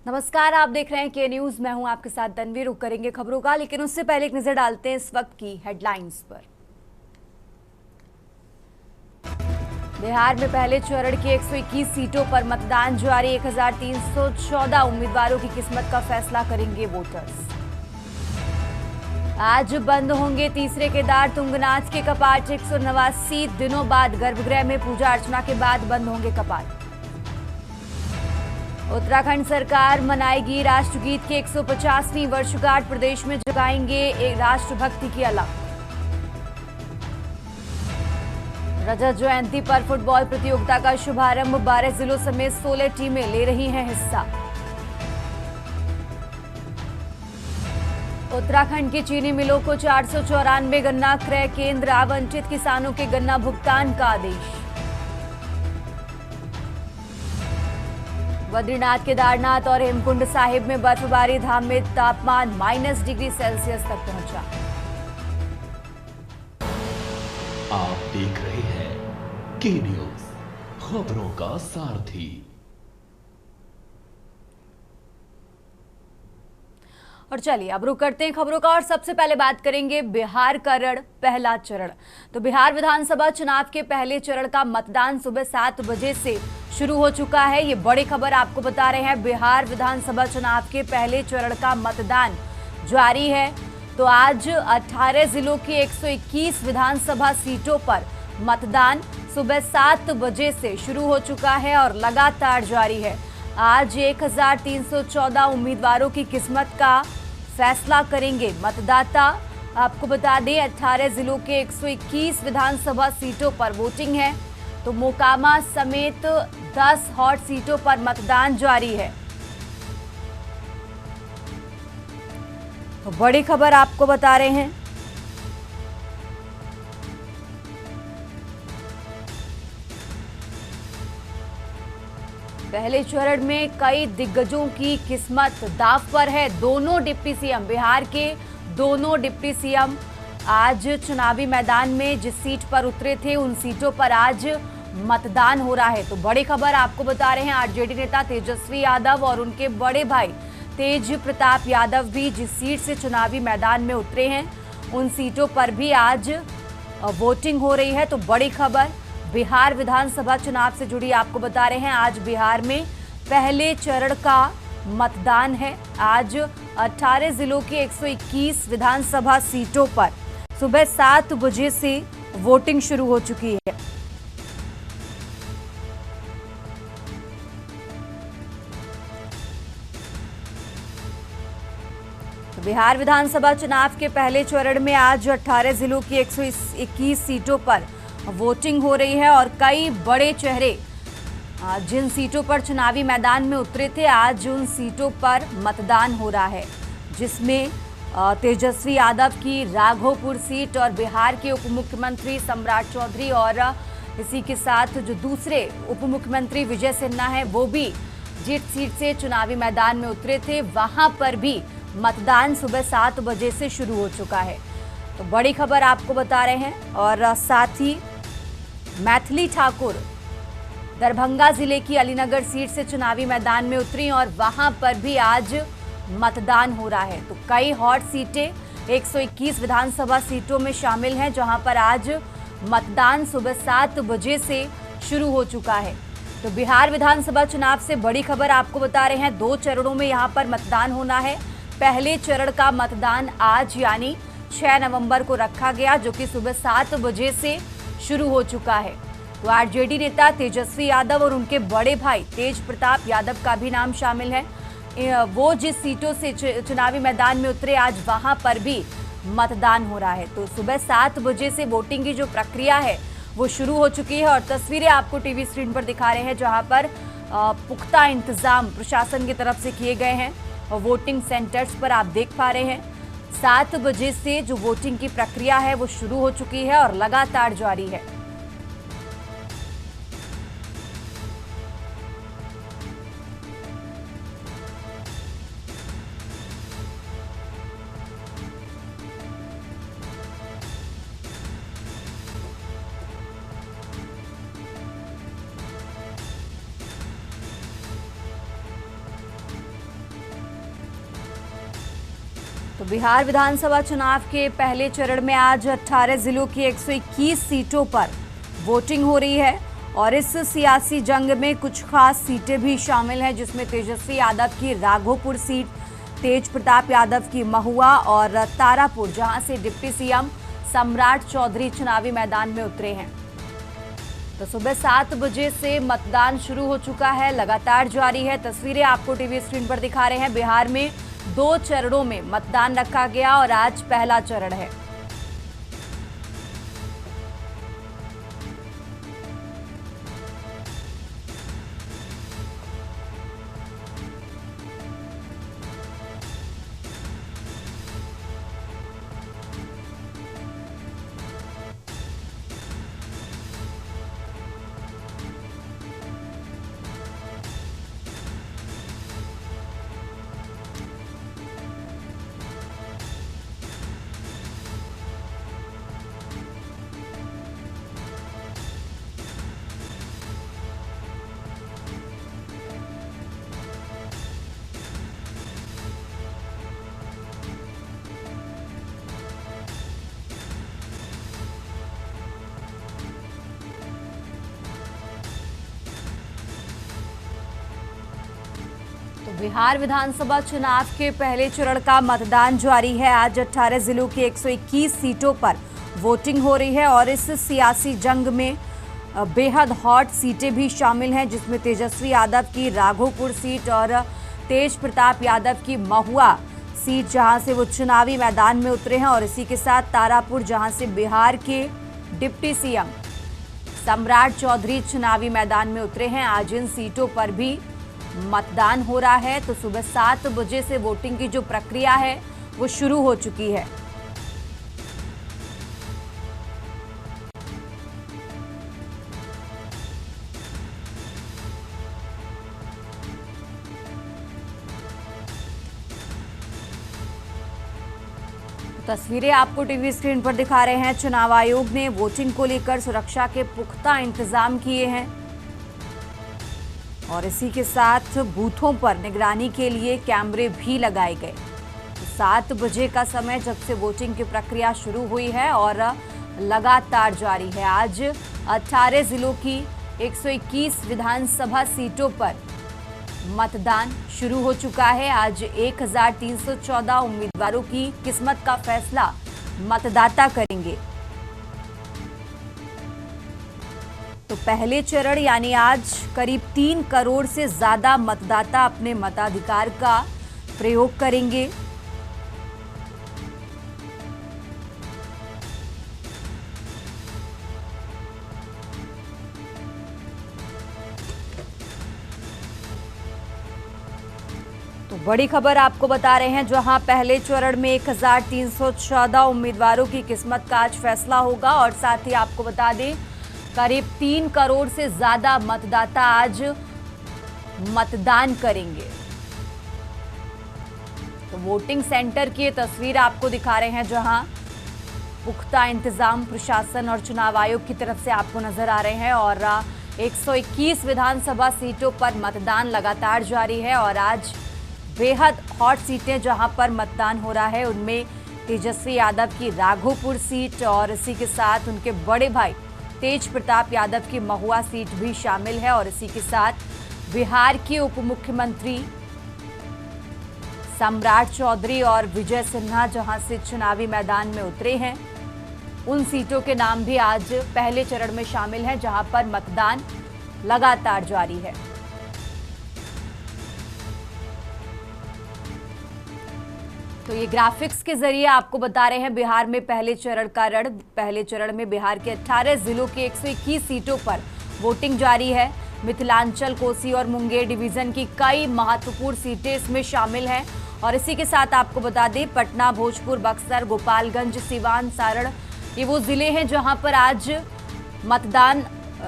नमस्कार, आप देख रहे हैं के न्यूज। मैं हूं आपके साथ तनवीर। रुक करेंगे खबरों का, लेकिन उससे पहले एक नजर डालते हैं इस वक्त की हेडलाइंस पर। बिहार में पहले चरण की 121 सीटों पर मतदान जारी। 1314 उम्मीदवारों की किस्मत का फैसला करेंगे वोटर्स। आज बंद होंगे तीसरे केदार तुंगनाथ के कपाट। 189 दिनों बाद गर्भगृह में पूजा अर्चना के बाद बंद होंगे कपाट। उत्तराखंड सरकार मनाएगी राष्ट्रगीत की 150वीं वर्षगांठ। प्रदेश में जगाएंगे एक राष्ट्रभक्ति की अलख। रजत जयंती पर फुटबॉल प्रतियोगिता का शुभारंभ। 12 जिलों समेत 16 टीमें ले रही हैं हिस्सा। उत्तराखंड की चीनी मिलों को 494 गन्ना क्रय केंद्र आवंटित। किसानों के गन्ना भुगतान का आदेश। बद्रीनाथ, केदारनाथ और हेमकुंड साहिब में बर्फबारी। धाम में तापमान -डिग्री सेल्सियस तक पहुंचा। आप देख रहे हैं के न्यूज, खबरों का सारथी। और चलिए अब रुक करते हैं खबरों का और सबसे पहले बात करेंगे बिहार का रण पहला चरण। तो बिहार विधानसभा चुनाव के पहले चरण का मतदान सुबह 7 बजे से शुरू हो चुका है। ये बड़ी खबर आपको बता रहे हैं। बिहार विधानसभा चुनाव के पहले चरण का मतदान जारी है। तो आज 18 जिलों की 121 विधानसभा सीटों पर मतदान सुबह 7 बजे से शुरू हो चुका है और लगातार जारी है। आज 1314 उम्मीदवारों की किस्मत का फैसला करेंगे मतदाता। आपको बता दें 18 जिलों के 121 विधानसभा सीटों पर वोटिंग है। तो मोकामा समेत 10 हॉट सीटों पर मतदान जारी है। तो बड़ी खबर आपको बता रहे हैं। पहले चरण में कई दिग्गजों की किस्मत दांव पर है। दोनों डिप्टी सीएम, बिहार के दोनों डिप्टी सीएम आज चुनावी मैदान में जिस सीट पर उतरे थे उन सीटों पर आज मतदान हो रहा है। तो बड़ी खबर आपको बता रहे हैं। आरजेडी नेता तेजस्वी यादव और उनके बड़े भाई तेज प्रताप यादव भी जिस सीट से चुनावी मैदान में उतरे हैं उन सीटों पर भी आज वोटिंग हो रही है। तो बड़ी खबर बिहार विधानसभा चुनाव से जुड़ी आपको बता रहे हैं। आज बिहार में पहले चरण का मतदान है। आज 18 जिलों के 121 विधानसभा सीटों पर सुबह 7 बजे से वोटिंग शुरू हो चुकी है। तो बिहार विधानसभा चुनाव के पहले चरण में आज 18 जिलों की 121 सीटों पर वोटिंग हो रही है और कई बड़े चेहरे जिन सीटों पर चुनावी मैदान में उतरे थे आज उन सीटों पर मतदान हो रहा है, जिसमें तेजस्वी यादव की राघोपुर सीट और बिहार के उप मुख्यमंत्री सम्राट चौधरी और इसी के साथ जो दूसरे उप मुख्यमंत्री विजय सिन्हा है वो भी जिस सीट से चुनावी मैदान में उतरे थे वहां पर भी मतदान सुबह 7 बजे से शुरू हो चुका है। तो बड़ी खबर आपको बता रहे हैं। और साथ ही मैथिली ठाकुर दरभंगा जिले की अलीनगर सीट से चुनावी मैदान में उतरी और वहां पर भी आज मतदान हो रहा है। तो कई हॉट सीटें 121 विधानसभा सीटों में शामिल हैं जहां पर आज मतदान सुबह 7 बजे से शुरू हो चुका है। तो बिहार विधानसभा चुनाव से बड़ी खबर आपको बता रहे हैं। 2 चरणों में यहां पर मतदान होना है। पहले चरण का मतदान आज यानी 6 नवंबर को रखा गया, जो कि सुबह 7 बजे से शुरू हो चुका है। तो आरजेडी नेता तेजस्वी यादव और उनके बड़े भाई तेज प्रताप यादव का भी नाम शामिल है। वो जिस सीटों से चुनावी मैदान में उतरे आज वहां पर भी मतदान हो रहा है। तो सुबह 7 बजे से वोटिंग की जो प्रक्रिया है वो शुरू हो चुकी है और तस्वीरें आपको टीवी स्क्रीन पर दिखा रहे हैं जहां पर पुख्ता इंतजाम प्रशासन की तरफ से किए गए हैं और वोटिंग सेंटर्स पर आप देख पा रहे हैं 7 बजे से जो वोटिंग की प्रक्रिया है वो शुरू हो चुकी है और लगातार जारी है। तो बिहार विधानसभा चुनाव के पहले चरण में आज 18 जिलों की 121 सीटों पर वोटिंग हो रही है और इस सियासी जंग में कुछ खास सीटें भी शामिल हैं, जिसमें तेजस्वी यादव की राघोपुर सीट, तेज प्रताप यादव की महुआ और तारापुर, जहां से डिप्टी सीएम सम्राट चौधरी चुनावी मैदान में उतरे हैं। तो सुबह 7 बजे से मतदान शुरू हो चुका है, लगातार जारी है। तस्वीरें आपको टीवी स्क्रीन पर दिखा रहे हैं। बिहार में 2 चरणों में मतदान रखा गया और आज पहला चरण है। तो बिहार विधानसभा चुनाव के पहले चरण का मतदान जारी है। आज 18 जिलों की 121 सीटों पर वोटिंग हो रही है और इस सियासी जंग में बेहद हॉट सीटें भी शामिल हैं, जिसमें तेजस्वी यादव की राघोपुर सीट और तेज प्रताप यादव की महुआ सीट, जहां से वो चुनावी मैदान में उतरे हैं, और इसी के साथ तारापुर, जहां से बिहार के डिप्टी सीएम सम्राट चौधरी चुनावी मैदान में उतरे हैं। आज इन सीटों पर भी मतदान हो रहा है। तो सुबह 7 बजे से वोटिंग की जो प्रक्रिया है वो शुरू हो चुकी है। तस्वीरें आपको टीवी स्क्रीन पर दिखा रहे हैं। चुनाव आयोग ने वोटिंग को लेकर सुरक्षा के पुख्ता इंतजाम किए हैं और इसी के साथ बूथों पर निगरानी के लिए कैमरे भी लगाए गए। 7 बजे का समय जब से वोटिंग की प्रक्रिया शुरू हुई है और लगातार जारी है। आज 18 जिलों की 121 विधानसभा सीटों पर मतदान शुरू हो चुका है। आज 1314 उम्मीदवारों की किस्मत का फैसला मतदाता करेंगे। तो पहले चरण यानी आज करीब 3 करोड़ से ज्यादा मतदाता अपने मताधिकार का प्रयोग करेंगे। तो बड़ी खबर आपको बता रहे हैं, जहां पहले चरण में 1314 उम्मीदवारों की किस्मत का आज फैसला होगा और साथ ही आपको बता दें करीब 3 करोड़ से ज्यादा मतदाता आज मतदान करेंगे। तो वोटिंग सेंटर की तस्वीर आपको दिखा रहे हैं, जहां पुख्ता इंतजाम प्रशासन और चुनाव आयोग की तरफ से आपको नजर आ रहे हैं और 121 विधानसभा सीटों पर मतदान लगातार जारी है। और आज बेहद हॉट सीटें जहां पर मतदान हो रहा है, उनमें तेजस्वी यादव की राघोपुर सीट और इसी के साथ उनके बड़े भाई तेज प्रताप यादव की महुआ सीट भी शामिल है। और इसी के साथ बिहार के उप मुख्यमंत्री सम्राट चौधरी और विजय सिन्हा जहां से चुनावी मैदान में उतरे हैं, उन सीटों के नाम भी आज पहले चरण में शामिल हैं, जहां पर मतदान लगातार जारी है। तो ये ग्राफिक्स के जरिए आपको बता रहे हैं बिहार में पहले चरण का रण। पहले चरण में बिहार के 18 जिलों की 121 सीटों पर वोटिंग जारी है। मिथिलांचल, कोसी और मुंगेर डिवीजन की कई महत्वपूर्ण सीटें इसमें शामिल हैं। और इसी के साथ आपको बता दें पटना, भोजपुर, बक्सर, गोपालगंज, सिवान, सारण, ये वो जिले हैं जहां पर आज मतदान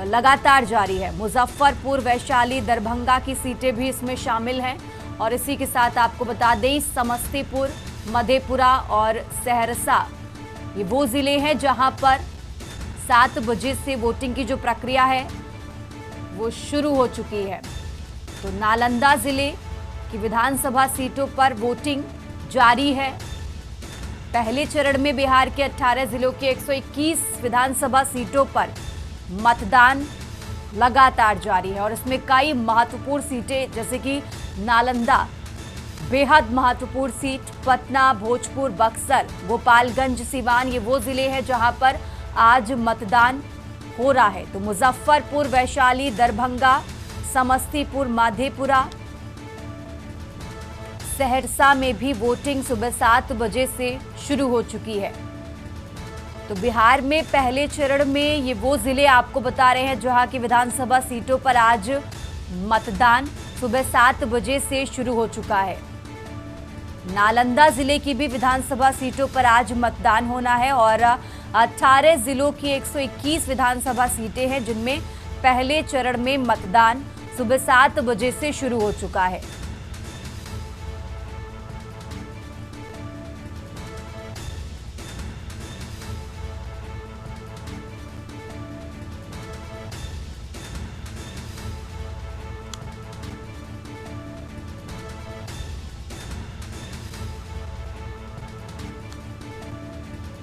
लगातार जारी है। मुजफ्फरपुर, वैशाली, दरभंगा की सीटें भी इसमें शामिल हैं। और इसी के साथ आपको बता दें समस्तीपुर, मधेपुरा और सहरसा, ये वो जिले हैं जहां पर 7 बजे से वोटिंग की जो प्रक्रिया है वो शुरू हो चुकी है। तो नालंदा जिले की विधानसभा सीटों पर वोटिंग जारी है। पहले चरण में बिहार के 18 जिलों के 121 विधानसभा सीटों पर मतदान लगातार जारी है और इसमें कई महत्वपूर्ण सीटें जैसे कि नालंदा बेहद महत्वपूर्ण सीट, पटना, भोजपुर, बक्सर, गोपालगंज, सीवान ये वो जिले हैं जहां पर आज मतदान हो रहा है। तो मुजफ्फरपुर, वैशाली, दरभंगा, समस्तीपुर, मधेपुरा, सहरसा में भी वोटिंग सुबह 7 बजे से शुरू हो चुकी है। तो बिहार में पहले चरण में ये वो जिले आपको बता रहे हैं जहां की विधानसभा सीटों पर आज मतदान सुबह 7 बजे से शुरू हो चुका है। नालंदा जिले की भी विधानसभा सीटों पर आज मतदान होना है और 18 जिलों की 121 विधानसभा सीटें हैं जिनमें पहले चरण में मतदान सुबह 7 बजे से शुरू हो चुका है।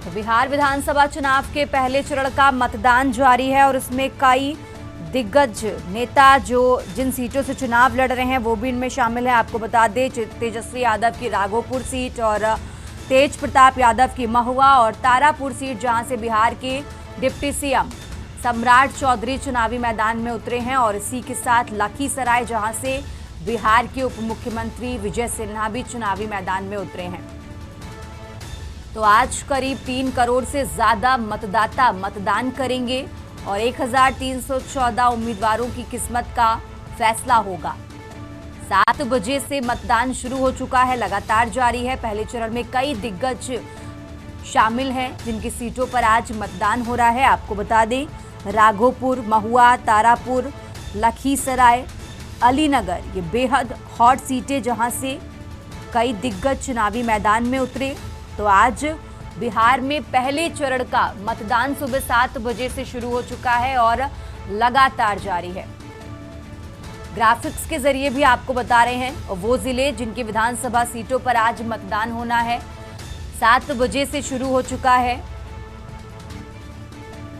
तो बिहार विधानसभा चुनाव के पहले चरण का मतदान जारी है और इसमें कई दिग्गज नेता जो जिन सीटों से चुनाव लड़ रहे हैं वो भी इनमें शामिल है। आपको बता दें तेजस्वी यादव की राघोपुर सीट और तेज प्रताप यादव की महुआ और तारापुर सीट जहां से बिहार के डिप्टी सीएम सम्राट चौधरी चुनावी मैदान में उतरे हैं और इसी के साथ लखीसराय जहां से बिहार के उप मुख्यमंत्री विजय सिन्हा भी चुनावी मैदान में उतरे हैं। तो आज करीब 3 करोड़ से ज्यादा मतदाता मतदान करेंगे और 1314 उम्मीदवारों की किस्मत का फैसला होगा। 7 बजे से मतदान शुरू हो चुका है, लगातार जारी है। पहले चरण में कई दिग्गज शामिल हैं जिनकी सीटों पर आज मतदान हो रहा है। आपको बता दें राघोपुर, महुआ, तारापुर, लखीसराय, अलीनगर ये बेहद हॉट सीटें जहां से कई दिग्गज चुनावी मैदान में उतरे। तो आज बिहार में पहले चरण का मतदान सुबह 7 बजे से शुरू हो चुका है और लगातार जारी है। ग्राफिक्स के जरिए भी आपको बता रहे हैं वो जिले जिनकी विधानसभा सीटों पर आज मतदान होना है। 7 बजे से शुरू हो चुका है।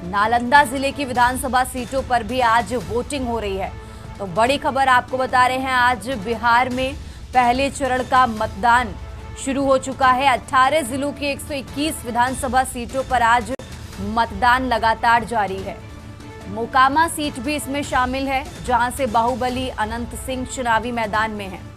नालंदा जिले की विधानसभा सीटों पर भी आज वोटिंग हो रही है। तो बड़ी खबर आपको बता रहे हैं, आज बिहार में पहले चरण का मतदान शुरू हो चुका है। 18 जिलों की 121 विधानसभा सीटों पर आज मतदान लगातार जारी है। मोकामा सीट भी इसमें शामिल है जहां से बाहुबली अनंत सिंह चुनावी मैदान में हैं।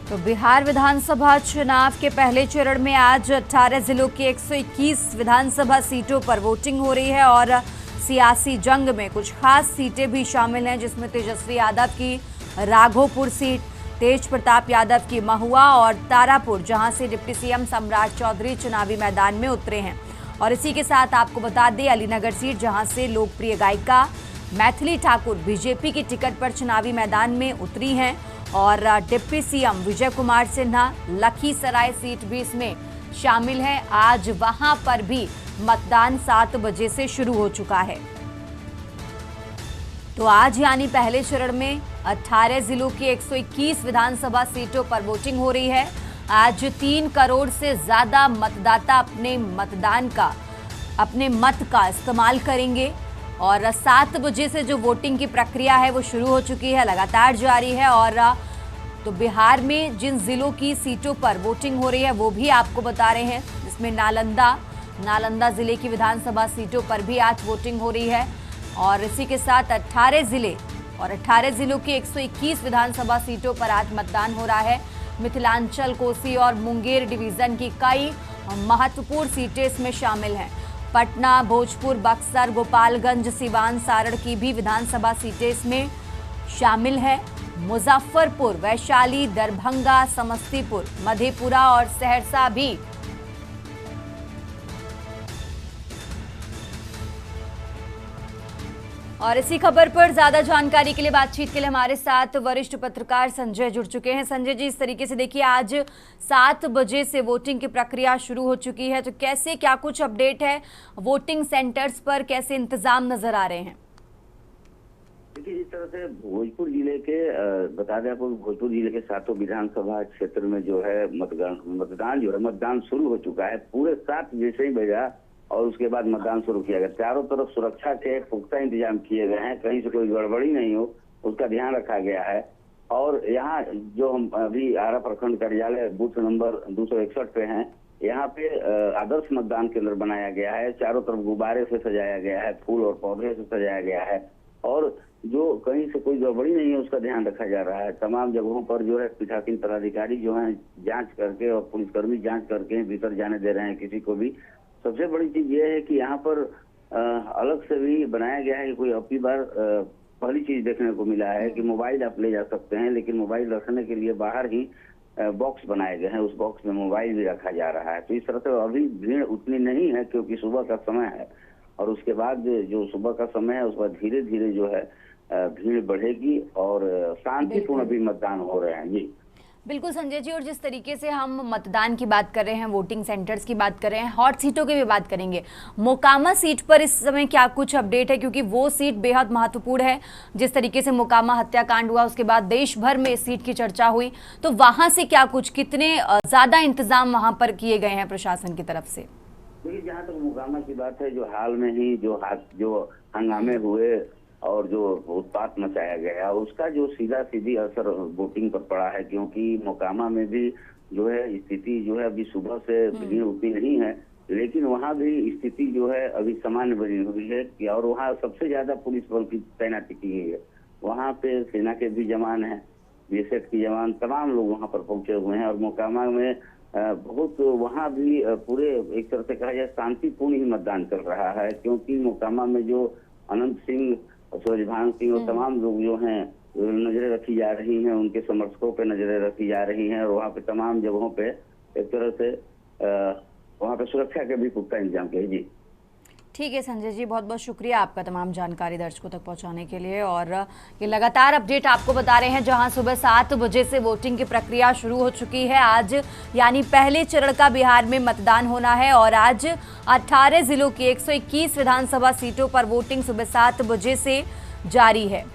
तो बिहार विधानसभा चुनाव के पहले चरण में आज 18 जिलों की 121 विधानसभा सीटों पर वोटिंग हो रही है और सियासी जंग में कुछ खास सीटें भी शामिल हैं जिसमें तेजस्वी यादव की राघोपुर सीट, तेज प्रताप यादव की महुआ और तारापुर जहां से डिप्टी सीएम सम्राट चौधरी चुनावी मैदान में उतरे हैं। और इसी के साथ आपको बता दें अलीनगर सीट जहां से लोकप्रिय गायिका मैथिली ठाकुर बीजेपी की टिकट पर चुनावी मैदान में उतरी हैं और deputy CM Vijay Kumar Sinha Lakhisarai seat भी इसमें शामिल है। आज वहां पर भी मतदान 7 बजे से शुरू हो चुका है। तो आज यानी पहले चरण में 18 जिलों की 121 विधानसभा सीटों पर वोटिंग हो रही है। आज 3 करोड़ से ज्यादा मतदाता अपने मत का इस्तेमाल करेंगे और 7 बजे से जो वोटिंग की प्रक्रिया है वो शुरू हो चुकी है, लगातार जारी है। और तो बिहार में जिन जिलों की सीटों पर वोटिंग हो रही है वो भी आपको बता रहे हैं, जिसमें नालंदा जिले की विधानसभा सीटों पर भी आज वोटिंग हो रही है। और इसी के साथ 18 जिले और 18 जिलों की 121 विधानसभा सीटों पर आज मतदान हो रहा है। मिथिलांचल, कोसी और मुंगेर डिवीजन की कई महत्वपूर्ण सीटें इसमें शामिल हैं। पटना, भोजपुर, बक्सर, गोपालगंज, सिवान, सारण की भी विधानसभा सीटें इसमें शामिल है। मुजफ्फरपुर, वैशाली, दरभंगा, समस्तीपुर, मधेपुरा और सहरसा भी और इसी खबर पर ज्यादा जानकारी के लिए बातचीत के लिए हमारे साथ वरिष्ठ पत्रकार संजय जुड़ चुके हैं। संजय जी, इस तरीके से देखिए आज 7 बजे से वोटिंग की प्रक्रिया शुरू हो चुकी है, तो कैसे क्या कुछ अपडेट है, वोटिंग सेंटर्स पर कैसे इंतजाम नजर आ रहे हैं? देखिए, जिस तरह से भोजपुर जिले के बता दें आपको, भोजपुर जिले के 7 विधानसभा क्षेत्र में जो है मतदान शुरू हो चुका है। पूरे 7 जैसे ही बजा और उसके बाद मतदान शुरू किया गया। चारों तरफ सुरक्षा के पुख्ता इंतजाम किए गए हैं, कहीं से कोई गड़बड़ी नहीं हो उसका ध्यान रखा गया है। और यहाँ जो हम अभी आरा प्रखंड कार्यालय बूथ नंबर 261 पे हैं, यहाँ पे आदर्श मतदान केंद्र बनाया गया है। चारों तरफ गुब्बारे से सजाया गया है, फूल और पौधे से सजाया गया है और जो कहीं से कोई गड़बड़ी नहीं है उसका ध्यान रखा जा रहा है। तमाम जगहों पर जो है पीठासीन पदाधिकारी जो है जांच करके और पुलिसकर्मी जांच करके भीतर जाने दे रहे हैं किसी को भी। सबसे बड़ी चीज ये है कि यहाँ पर अलग से भी बनाया गया है कि कोई अपनी बार पहली चीज देखने को मिला है कि मोबाइल आप ले जा सकते हैं, लेकिन मोबाइल रखने के लिए बाहर ही बॉक्स बनाए गए हैं, उस बॉक्स में मोबाइल भी रखा जा रहा है। तो इस तरह से अभी भीड़ उतनी नहीं है क्योंकि सुबह का समय है और उसके बाद जो सुबह का समय है उसके बाद धीरे धीरे जो है भीड़ बढ़ेगी और शांतिपूर्ण भी मतदान हो रहे हैं। जी बिल्कुल संजय जी, और जिस तरीके से हम मतदान की बात कर रहे हैं, वोटिंग सेंटर्स की बात कर रहे हैं, हॉट सीटों की भी बात करेंगे। मोकामा सीट पर इस समय क्या कुछ अपडेट है, क्योंकि वो सीट बेहद महत्वपूर्ण है। जिस तरीके से मोकामा हत्याकांड हुआ उसके बाद देश भर में इस सीट की चर्चा हुई, तो वहां से क्या कुछ, कितने ज्यादा इंतजाम वहां पर किए गए हैं प्रशासन की तरफ से? देखिए, जहाँ तक मोकामा की बात है, जो हाल में ही जो हंगामे हुए और जो उत्पात मचाया गया उसका जो सीधी असर वोटिंग पर पड़ा है, क्योंकि मोकामा में भी जो है स्थिति जो है अभी सुबह से भीड़ उतनी नहीं है, लेकिन वहाँ भी स्थिति जो है अभी सामान्य बनी हुई है और वहाँ सबसे ज्यादा पुलिस बल की तैनाती की गई है। वहाँ पे सेना के भी जवान हैं, बीएसएफ के जवान, तमाम लोग वहाँ पर पहुंचे हुए हैं और मोकामा में बहुत वहाँ भी पूरे एक तरह से कहा जाए शांतिपूर्ण ही मतदान चल रहा है, क्योंकि मोकामा में जो अनंत सिंह, सूरजभान सिंह और तमाम लोग जो हैं नजरें रखी जा रही हैं, उनके समर्थकों पे नजरें रखी जा रही हैं और वहाँ पे तमाम जगहों पे एक तरह से वहाँ पे सुरक्षा के भी पुख्ता इंतजाम किए। जी ठीक है संजय जी, बहुत बहुत शुक्रिया आपका तमाम जानकारी दर्शकों तक पहुंचाने के लिए। और ये लगातार अपडेट आपको बता रहे हैं, जहां सुबह 7 बजे से वोटिंग की प्रक्रिया शुरू हो चुकी है। आज यानी पहले चरण का बिहार में मतदान होना है और आज 18 जिलों की 121 विधानसभा सीटों पर वोटिंग सुबह 7 बजे से जारी है।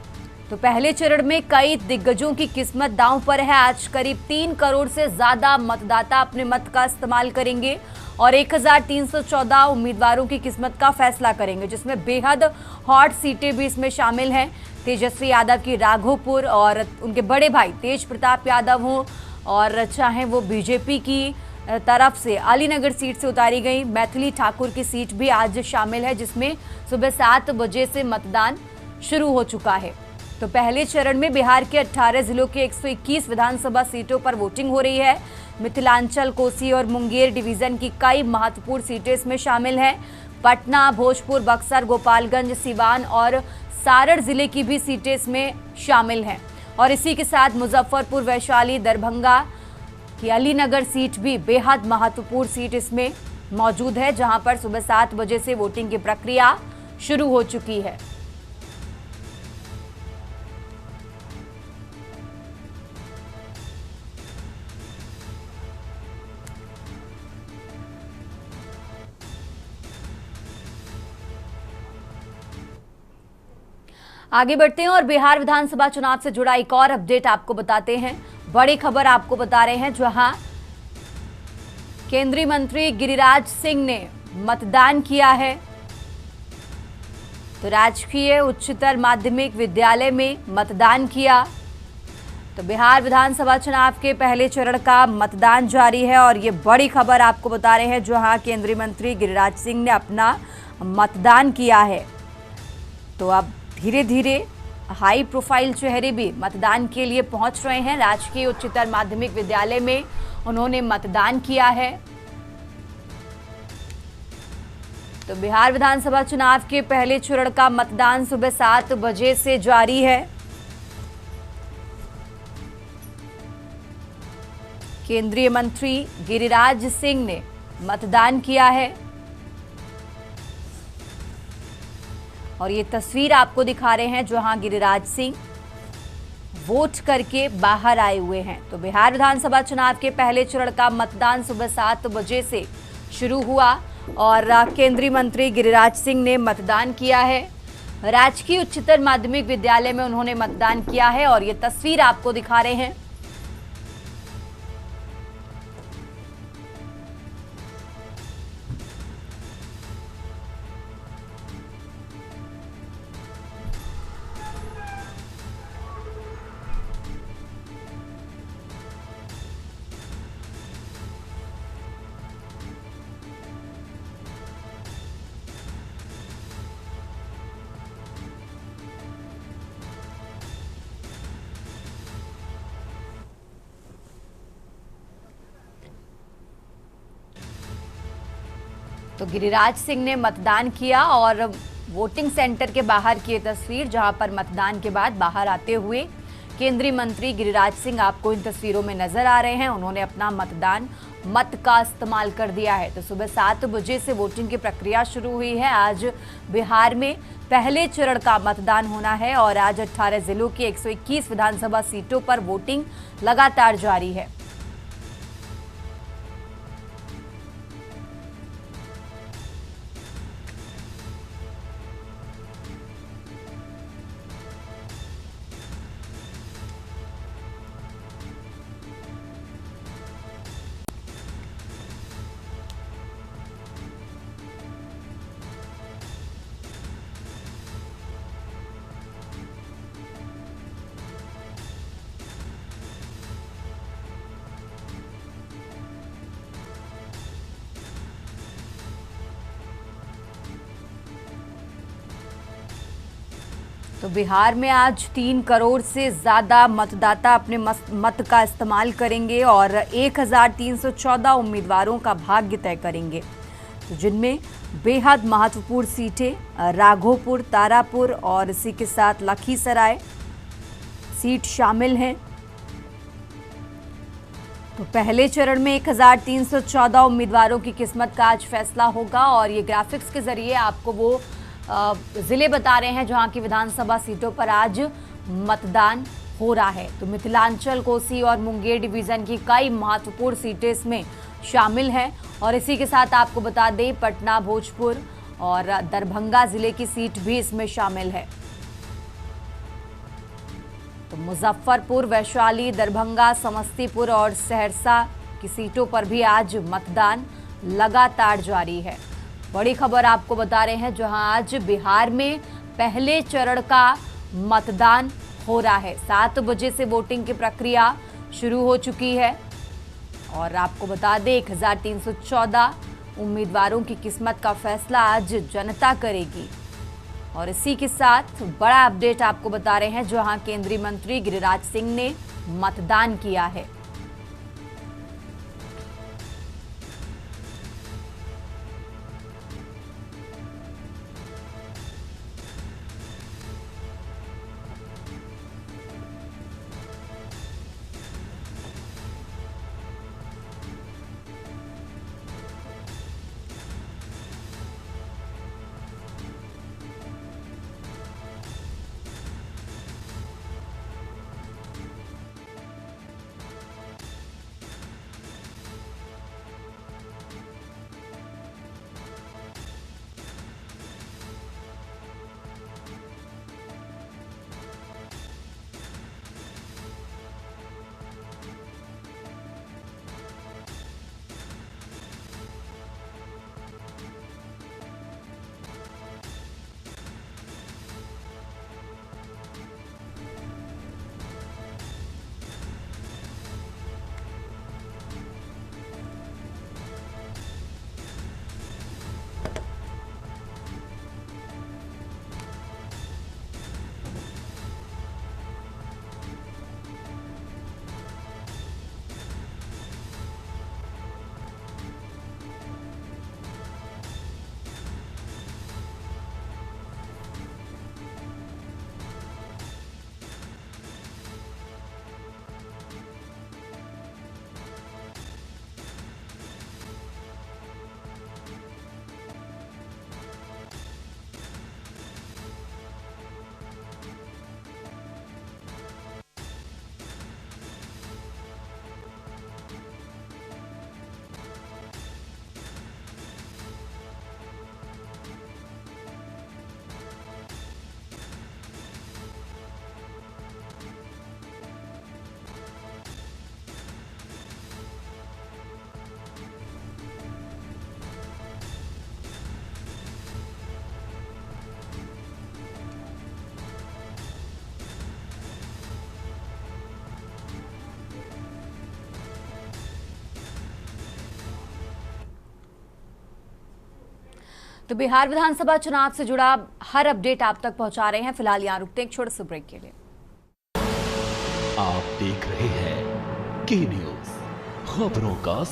तो पहले चरण में कई दिग्गजों की किस्मत दांव पर है। आज करीब 3 करोड़ से ज्यादा मतदाता अपने मत का इस्तेमाल करेंगे और 1314 उम्मीदवारों की किस्मत का फैसला करेंगे, जिसमें बेहद हॉट सीटें भी इसमें शामिल हैं। तेजस्वी यादव की राघोपुर और उनके बड़े भाई तेज प्रताप यादव हों और चाहे वो बीजेपी की तरफ से अलीनगर सीट से उतारी गई मैथिली ठाकुर की सीट भी आज शामिल है, जिसमें सुबह 7 बजे से मतदान शुरू हो चुका है। तो पहले चरण में बिहार के 18 जिलों के 121 विधानसभा सीटों पर वोटिंग हो रही है। मिथिलांचल, कोसी और मुंगेर डिवीजन की कई महत्वपूर्ण सीटें इसमें शामिल हैं। पटना, भोजपुर, बक्सर, गोपालगंज, सिवान और सारण जिले की भी सीटें इसमें शामिल हैं। और इसी के साथ मुजफ्फरपुर, वैशाली, दरभंगा की अलीनगर सीट भी बेहद महत्वपूर्ण सीट इसमें मौजूद है, जहां पर सुबह 7 बजे से वोटिंग की प्रक्रिया शुरू हो चुकी है। आगे बढ़ते हैं और बिहार विधानसभा चुनाव से जुड़ा एक और अपडेट आपको बताते हैं। बड़ी खबर आपको बता रहे हैं, जहां केंद्रीय मंत्री गिरिराज सिंह ने मतदान किया है। तो राजकीय उच्चतर माध्यमिक विद्यालय में मतदान किया। तो बिहार विधानसभा चुनाव के पहले चरण का मतदान जारी है और ये बड़ी खबर आपको बता रहे हैं, जहां केंद्रीय मंत्री गिरिराज सिंह ने अपना मतदान किया है। तो अब धीरे धीरे हाई प्रोफाइल चेहरे भी मतदान के लिए पहुंच रहे हैं। राजकीय उच्चतर माध्यमिक विद्यालय में उन्होंने मतदान किया है। तो बिहार विधानसभा चुनाव के पहले चरण का मतदान सुबह 7 बजे से जारी है। केंद्रीय मंत्री गिरिराज सिंह ने मतदान किया है और ये तस्वीर आपको दिखा रहे हैं, जहां गिरिराज सिंह वोट करके बाहर आए हुए हैं। तो बिहार विधानसभा चुनाव के पहले चरण का मतदान सुबह 7 बजे से शुरू हुआ और केंद्रीय मंत्री गिरिराज सिंह ने मतदान किया है। राजकीय उच्चतर माध्यमिक विद्यालय में उन्होंने मतदान किया है और ये तस्वीर आपको दिखा रहे हैं। तो गिरिराज सिंह ने मतदान किया और वोटिंग सेंटर के बाहर की तस्वीर, जहां पर मतदान के बाद बाहर आते हुए केंद्रीय मंत्री गिरिराज सिंह आपको इन तस्वीरों में नजर आ रहे हैं। उन्होंने अपना मत का इस्तेमाल कर दिया है। तो सुबह 7 बजे से वोटिंग की प्रक्रिया शुरू हुई है। आज बिहार में पहले चरण का मतदान होना है और आज 18 जिलों की 121 विधानसभा सीटों पर वोटिंग लगातार जारी है। तो बिहार में आज 3 करोड़ से ज़्यादा मतदाता अपने मत का इस्तेमाल करेंगे और 1314 उम्मीदवारों का भाग्य तय करेंगे। तो जिनमें बेहद महत्वपूर्ण सीटें राघोपुर, तारापुर और इसी के साथ लखीसराय सीट शामिल हैं। तो पहले चरण में 1314 उम्मीदवारों की किस्मत का आज फैसला होगा और ये ग्राफिक्स के जरिए आपको वो जिले बता रहे हैं जहां की विधानसभा सीटों पर आज मतदान हो रहा है। तो मिथिलांचल, कोसी और मुंगेर डिवीजन की कई महत्वपूर्ण सीटें इसमें शामिल हैं और इसी के साथ आपको बता दें पटना, भोजपुर और दरभंगा जिले की सीट भी इसमें शामिल है। तो मुजफ्फरपुर, वैशाली, दरभंगा, समस्तीपुर और सहरसा की सीटों पर भी आज मतदान लगातार जारी है। बड़ी खबर आपको बता रहे हैं, जहां आज बिहार में पहले चरण का मतदान हो रहा है। 7 बजे से वोटिंग की प्रक्रिया शुरू हो चुकी है और आपको बता दें 1314 उम्मीदवारों की किस्मत का फैसला आज जनता करेगी। और इसी के साथ बड़ा अपडेट आपको बता रहे हैं, जहां केंद्रीय मंत्री गिरिराज सिंह ने मतदान किया है। तो बिहार विधानसभा चुनाव से जुड़ा हर अपडेट आप तक पहुंचा रहे हैं। फिलहाल यहाँ रुकते हैं एक छोटे से ब्रेक के लिए। आप देख रहे हैं के न्यूज खबरों का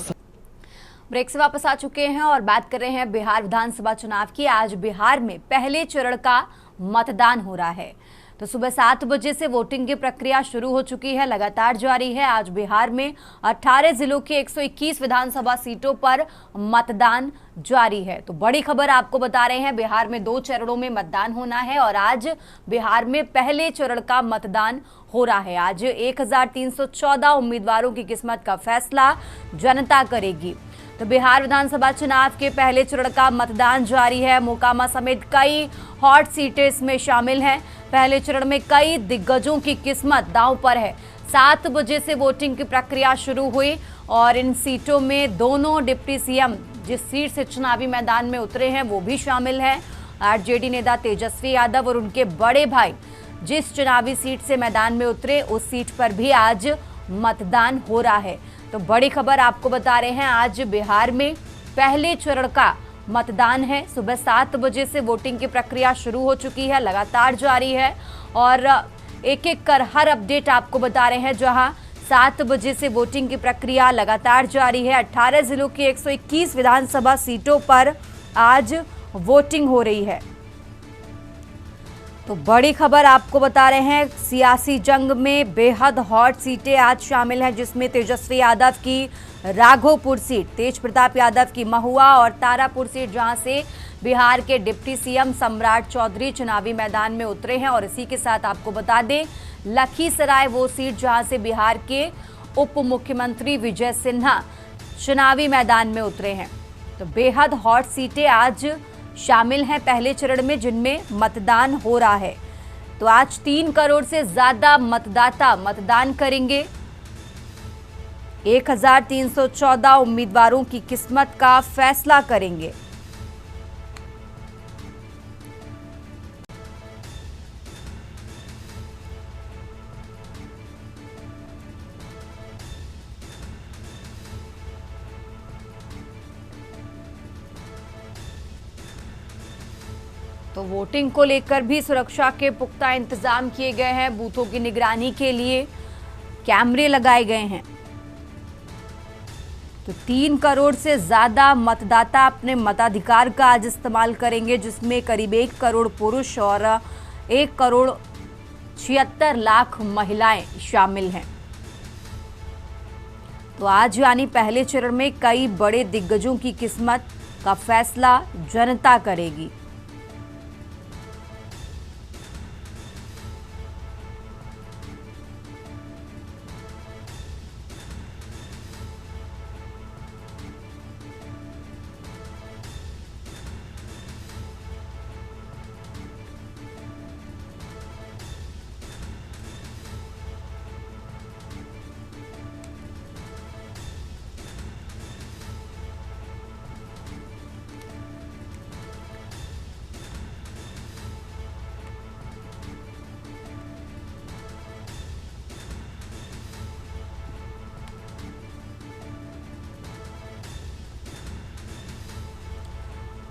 ब्रेक से वापस आ चुके हैं और बात कर रहे हैं बिहार विधानसभा चुनाव की। आज बिहार में पहले चरण का मतदान हो रहा है। तो सुबह 7 बजे से वोटिंग की प्रक्रिया शुरू हो चुकी है, लगातार जारी है। आज बिहार में 18 जिलों की 121 विधानसभा सीटों पर मतदान जारी है। तो बड़ी खबर आपको बता रहे हैं, बिहार में 2 चरणों में मतदान होना है और आज बिहार में पहले चरण का मतदान हो रहा है। आज 1314 उम्मीदवारों की किस्मत का फैसला जनता करेगी। तो बिहार विधानसभा चुनाव के पहले चरण का मतदान जारी है। मोकामा समेत कई हॉट सीटें इसमें शामिल हैं। पहले चरण में कई दिग्गजों की किस्मत दांव पर है। 7 बजे से वोटिंग की प्रक्रिया शुरू हुई और इन सीटों में दोनों डिप्टी सीएम जिस सीट से चुनावी मैदान में उतरे हैं वो भी शामिल हैं। आरजेडी नेता तेजस्वी यादव और उनके बड़े भाई जिस चुनावी सीट से मैदान में उतरे उस सीट पर भी आज मतदान हो रहा है। तो बड़ी खबर आपको बता रहे हैं, आज बिहार में पहले चरण का मतदान है। सुबह 7 बजे से वोटिंग की प्रक्रिया शुरू हो चुकी है, लगातार जारी है और एक एक कर हर अपडेट आपको बता रहे हैं। जहां 7 बजे से वोटिंग की प्रक्रिया लगातार जारी है। 18 जिलों की 121 विधानसभा सीटों पर आज वोटिंग हो रही है। तो बड़ी खबर आपको बता रहे हैं, सियासी जंग में बेहद हॉट सीटें आज शामिल हैं, जिसमें तेजस्वी यादव की राघोपुर सीट, तेज प्रताप यादव की महुआ और तारापुर सीट, जहां से बिहार के डिप्टी सीएम सम्राट चौधरी चुनावी मैदान में उतरे हैं। और इसी के साथ आपको बता दें, लखीसराय वो सीट जहां से बिहार के उप मुख्यमंत्री विजय सिन्हा चुनावी मैदान में उतरे हैं। तो बेहद हॉट सीटें आज शामिल हैं पहले चरण में, जिनमें मतदान हो रहा है। तो आज 3 करोड़ से ज्यादा मतदाता मतदान करेंगे। 1314 उम्मीदवारों की किस्मत का फैसला करेंगे। तो वोटिंग को लेकर भी सुरक्षा के पुख्ता इंतजाम किए गए हैं। बूथों की निगरानी के लिए कैमरे लगाए गए हैं। तो 3 करोड़ से ज्यादा मतदाता अपने मताधिकार का आज इस्तेमाल करेंगे, जिसमें करीब 1 करोड़ पुरुष और 1 करोड़ 76 लाख महिलाएं शामिल हैं। तो आज यानी पहले चरण में कई बड़े दिग्गजों की किस्मत का फैसला जनता करेगी।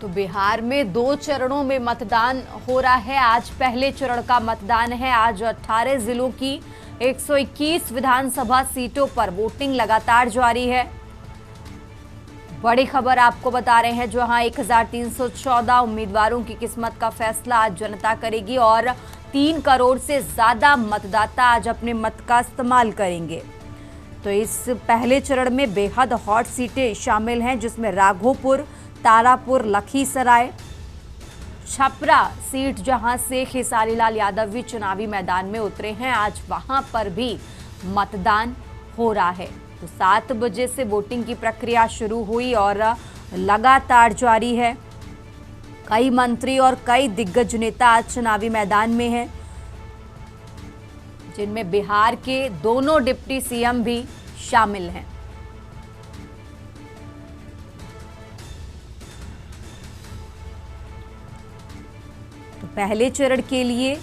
तो बिहार में 2 चरणों में मतदान हो रहा है। आज पहले चरण का मतदान है। आज 18 जिलों की 121 विधानसभा सीटों पर वोटिंग लगातार जारी है। बड़ी खबर आपको बता रहे हैं, जहां 1314 उम्मीदवारों की किस्मत का फैसला आज जनता करेगी और 3 करोड़ से ज्यादा मतदाता आज अपने मत का इस्तेमाल करेंगे। तो इस पहले चरण में बेहद हॉट सीटें शामिल हैं, जिसमें राघोपुर, तारापुर, लखीसराय, छपरा सीट जहां से खेसारी लाल यादव भी चुनावी मैदान में उतरे हैं, आज वहां पर भी मतदान हो रहा है। तो 7 बजे से वोटिंग की प्रक्रिया शुरू हुई और लगातार जारी है। कई मंत्री और कई दिग्गज नेता आज चुनावी मैदान में हैं, जिनमें बिहार के दोनों डिप्टी सीएम भी शामिल हैं। तो पहले चरण के लिए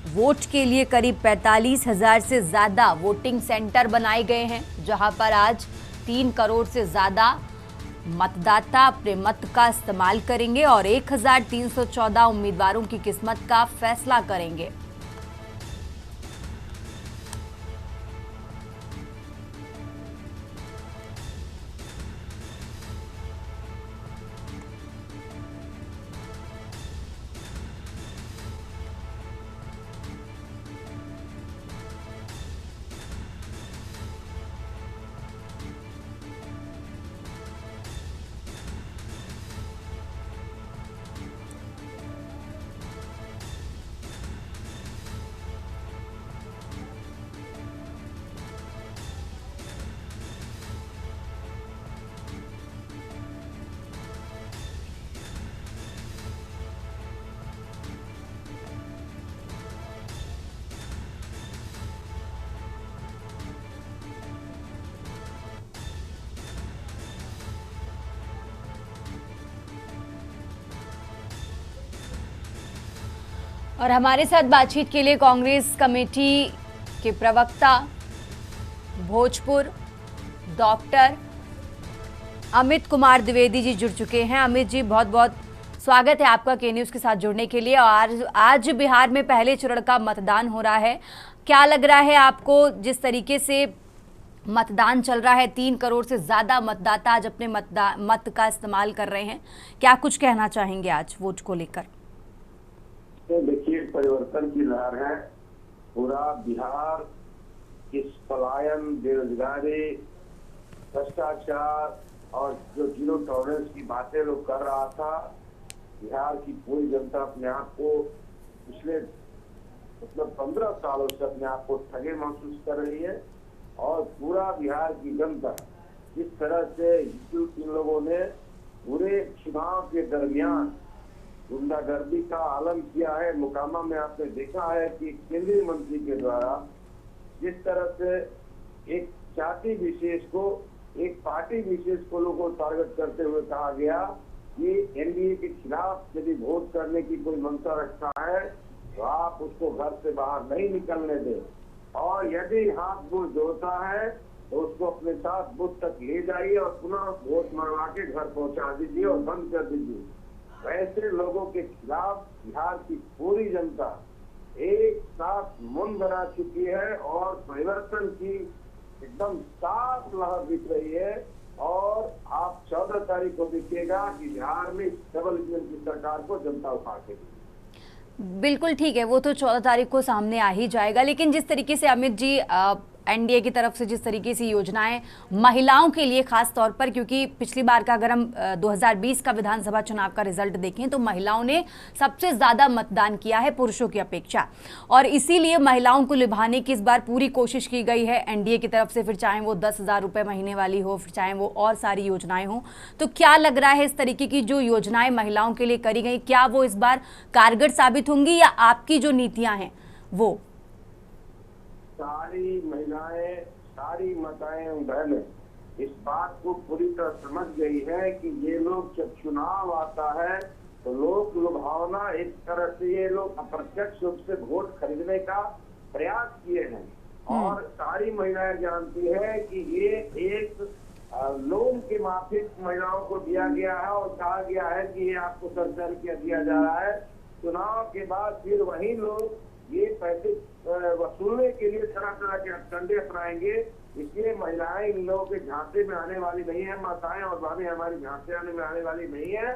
वोट के लिए करीब 45,000 से ज़्यादा वोटिंग सेंटर बनाए गए हैं, जहां पर आज 3 करोड़ से ज़्यादा मतदाता अपने मत का इस्तेमाल करेंगे और 1314 उम्मीदवारों की किस्मत का फैसला करेंगे। और हमारे साथ बातचीत के लिए कांग्रेस कमेटी के प्रवक्ता भोजपुर डॉक्टर अमित कुमार द्विवेदी जी जुड़ चुके हैं। अमित जी, बहुत बहुत स्वागत है आपका के न्यूज़ के साथ जुड़ने के लिए। और आज बिहार में पहले चरण का मतदान हो रहा है, क्या लग रहा है आपको? जिस तरीके से मतदान चल रहा है, 3 करोड़ से ज़्यादा मतदाता आज अपने मत का इस्तेमाल कर रहे हैं, क्या कुछ कहना चाहेंगे आज वोट को लेकर? तो देखिए, परिवर्तन की लहर है। पूरा बिहार इस पलायन, बेरोजगारी, भ्रष्टाचार और जो जीरो टॉलरेंस की बातें लोग कर रहा था, बिहार की पूरी जनता अपने आप को पिछले 15 सालों से अपने आप को ठगे महसूस कर रही है। और पूरा बिहार की जनता जिस तरह से इन लोगों ने पूरे चुनाव के दरमियान गुंडागर्दी का आलम किया है। मोकामा में आपने देखा है कि केंद्रीय मंत्री के द्वारा जिस तरह से एक जाति विशेष को, एक पार्टी विशेष को लोगों को टारगेट करते हुए कहा गया कि एनडीए के खिलाफ यदि वोट करने की कोई मंशा रखता है तो आप उसको घर से बाहर नहीं निकलने दें, और यदि हाथ बूथ जोड़ता है तो उसको अपने साथ बूथ तक ले जाइए और पुनः वोट मरवा के घर पहुंचा दीजिए और बंद कर दीजिए। वैसे लोगों के खिलाफ बिहार की पूरी जनता एक साथ मन बना चुकी है और परिवर्तन की एकदम साफ लहर दिख रही है। और आप 14 तारीख को देखिएगा कि बिहार में डबल इंजन की सरकार को जनता उठा के बिल्कुल ठीक है, वो तो 14 तारीख को सामने आ ही जाएगा। लेकिन जिस तरीके से अमित जी एनडीए की तरफ से जिस तरीके से योजनाएं महिलाओं के लिए खास तौर पर, क्योंकि पिछली बार का अगर हम 2020 का विधानसभा चुनाव का रिजल्ट देखें तो महिलाओं ने सबसे ज़्यादा मतदान किया है पुरुषों की अपेक्षा, और इसीलिए महिलाओं को लुभाने की इस बार पूरी कोशिश की गई है एनडीए की तरफ से, फिर चाहे वो 10,000 रुपये महीने वाली हो, फिर चाहे वो और सारी योजनाएं हों। तो क्या लग रहा है इस तरीके की जो योजनाएं महिलाओं के लिए करी गई, क्या वो इस बार कारगर साबित होंगी या आपकी जो नीतियाँ हैं वो? सारी महिलाएं, सारी माताएं बहनें इस बात को पूरी तरह समझ गई है कि ये लोग जब चुनाव आता है तो लोग लुभावना, एक तरह से ये लोग अप्रत्यक्ष रूप से वोट खरीदने का प्रयास किए हैं। और सारी महिलाएं जानती है कि ये एक लोन के माफिक महिलाओं को दिया गया है और कहा गया है कि ये आपको सरकार दिया जा रहा है। चुनाव के बाद फिर वही लोग ये पैसे वसूलने के लिए तरह तरह के हथकंडे अपनाएंगे। इसलिए महिलाएं इन लोगों के झांसे में आने वाली नहीं है, माताएं और बहनें हमारी झांसे आने वाली नहीं है।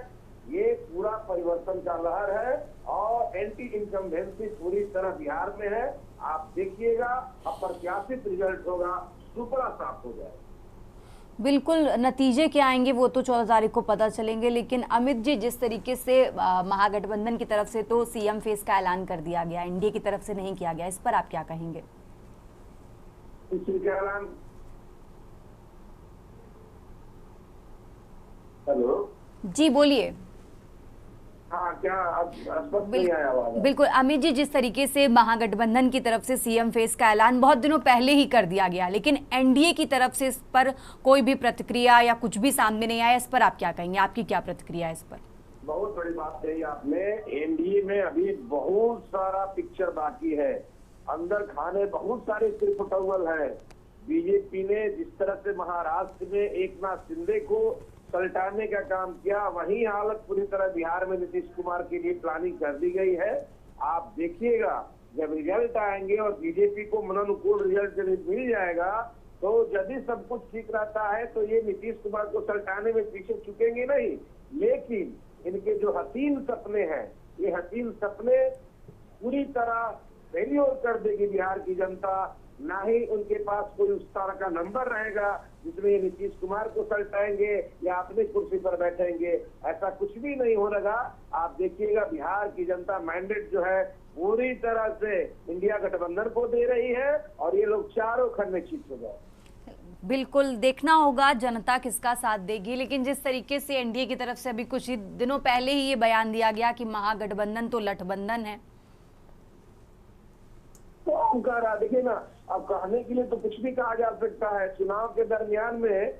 ये पूरा परिवर्तन का लहर है और एंटी इनकम्बेंसी पूरी तरह बिहार में है। आप देखिएगा, अप्रत्याशित रिजल्ट होगा, सुपड़ा साफ हो जाएगा। बिल्कुल, नतीजे क्या आएंगे वो तो 14 तारीख को पता चलेंगे। लेकिन अमित जी, जिस तरीके से महागठबंधन की तरफ से तो सीएम फेस का ऐलान कर दिया गया, एनडीए की तरफ से नहीं किया गया, इस पर आप क्या कहेंगे? ऐलान, हेलो जी बोलिए। हाँ, क्या स्पष्ट नहीं आया आवाज? बिल्कुल अमित जी, जिस तरीके से महागठबंधन की तरफ से सीएम फेस का ऐलान बहुत दिनों पहले ही कर दिया गया, लेकिन एनडीए की तरफ से इस पर कोई भी प्रतिक्रिया या कुछ भी सामने नहीं आया, इस पर आप क्या कहेंगे? आपकी क्या प्रतिक्रिया है इस पर? बहुत बड़ी बात कही आपने। एनडीए में अभी बहुत सारा पिक्चर बाकी है, अंदर खाने बहुत सारे त्रिपुटौल है। बीजेपी ने जिस तरह से महाराष्ट्र में एकनाथ शिंदे को पलटाने का काम किया। वही हालत पूरी तरह बिहार में नीतीश कुमार के लिए प्लानिंग कर दी गई है। आप देखिएगा जब रिजल्ट आएंगे और बीजेपी को मनोनुकूल रिजल्ट मिल जाएगा तो यदि सब कुछ ठीक रहता है तो ये नीतीश कुमार को सलटाने में पीछे चुकेंगे नहीं। लेकिन इनके जो हसीन सपने हैं, ये हसीन सपने पूरी तरह फेल्योर कर देगी बिहार की जनता। ना ही उनके पास कोई उस तरह का नंबर रहेगा जिसमें ये नीतीश कुमार को सलटाएंगे या अपनी कुर्सी पर बैठेंगे। ऐसा कुछ भी नहीं हो लगा। आप देखिएगा बिहार की जनता मैंडेट जो है पूरी तरह से इंडिया गठबंधन को दे रही है और ये लोग चारों खंड में जीत हो गए। बिल्कुल देखना होगा जनता किसका साथ देगी। लेकिन जिस तरीके से एनडीए की तरफ से अभी कुछ ही दिनों पहले ही ये बयान दिया गया कि महागठबंधन तो लठबंधन है, तो कह रहा देखिए ना, अब कहने के लिए तो कुछ भी कहा जा सकता है। चुनाव के दरमियान में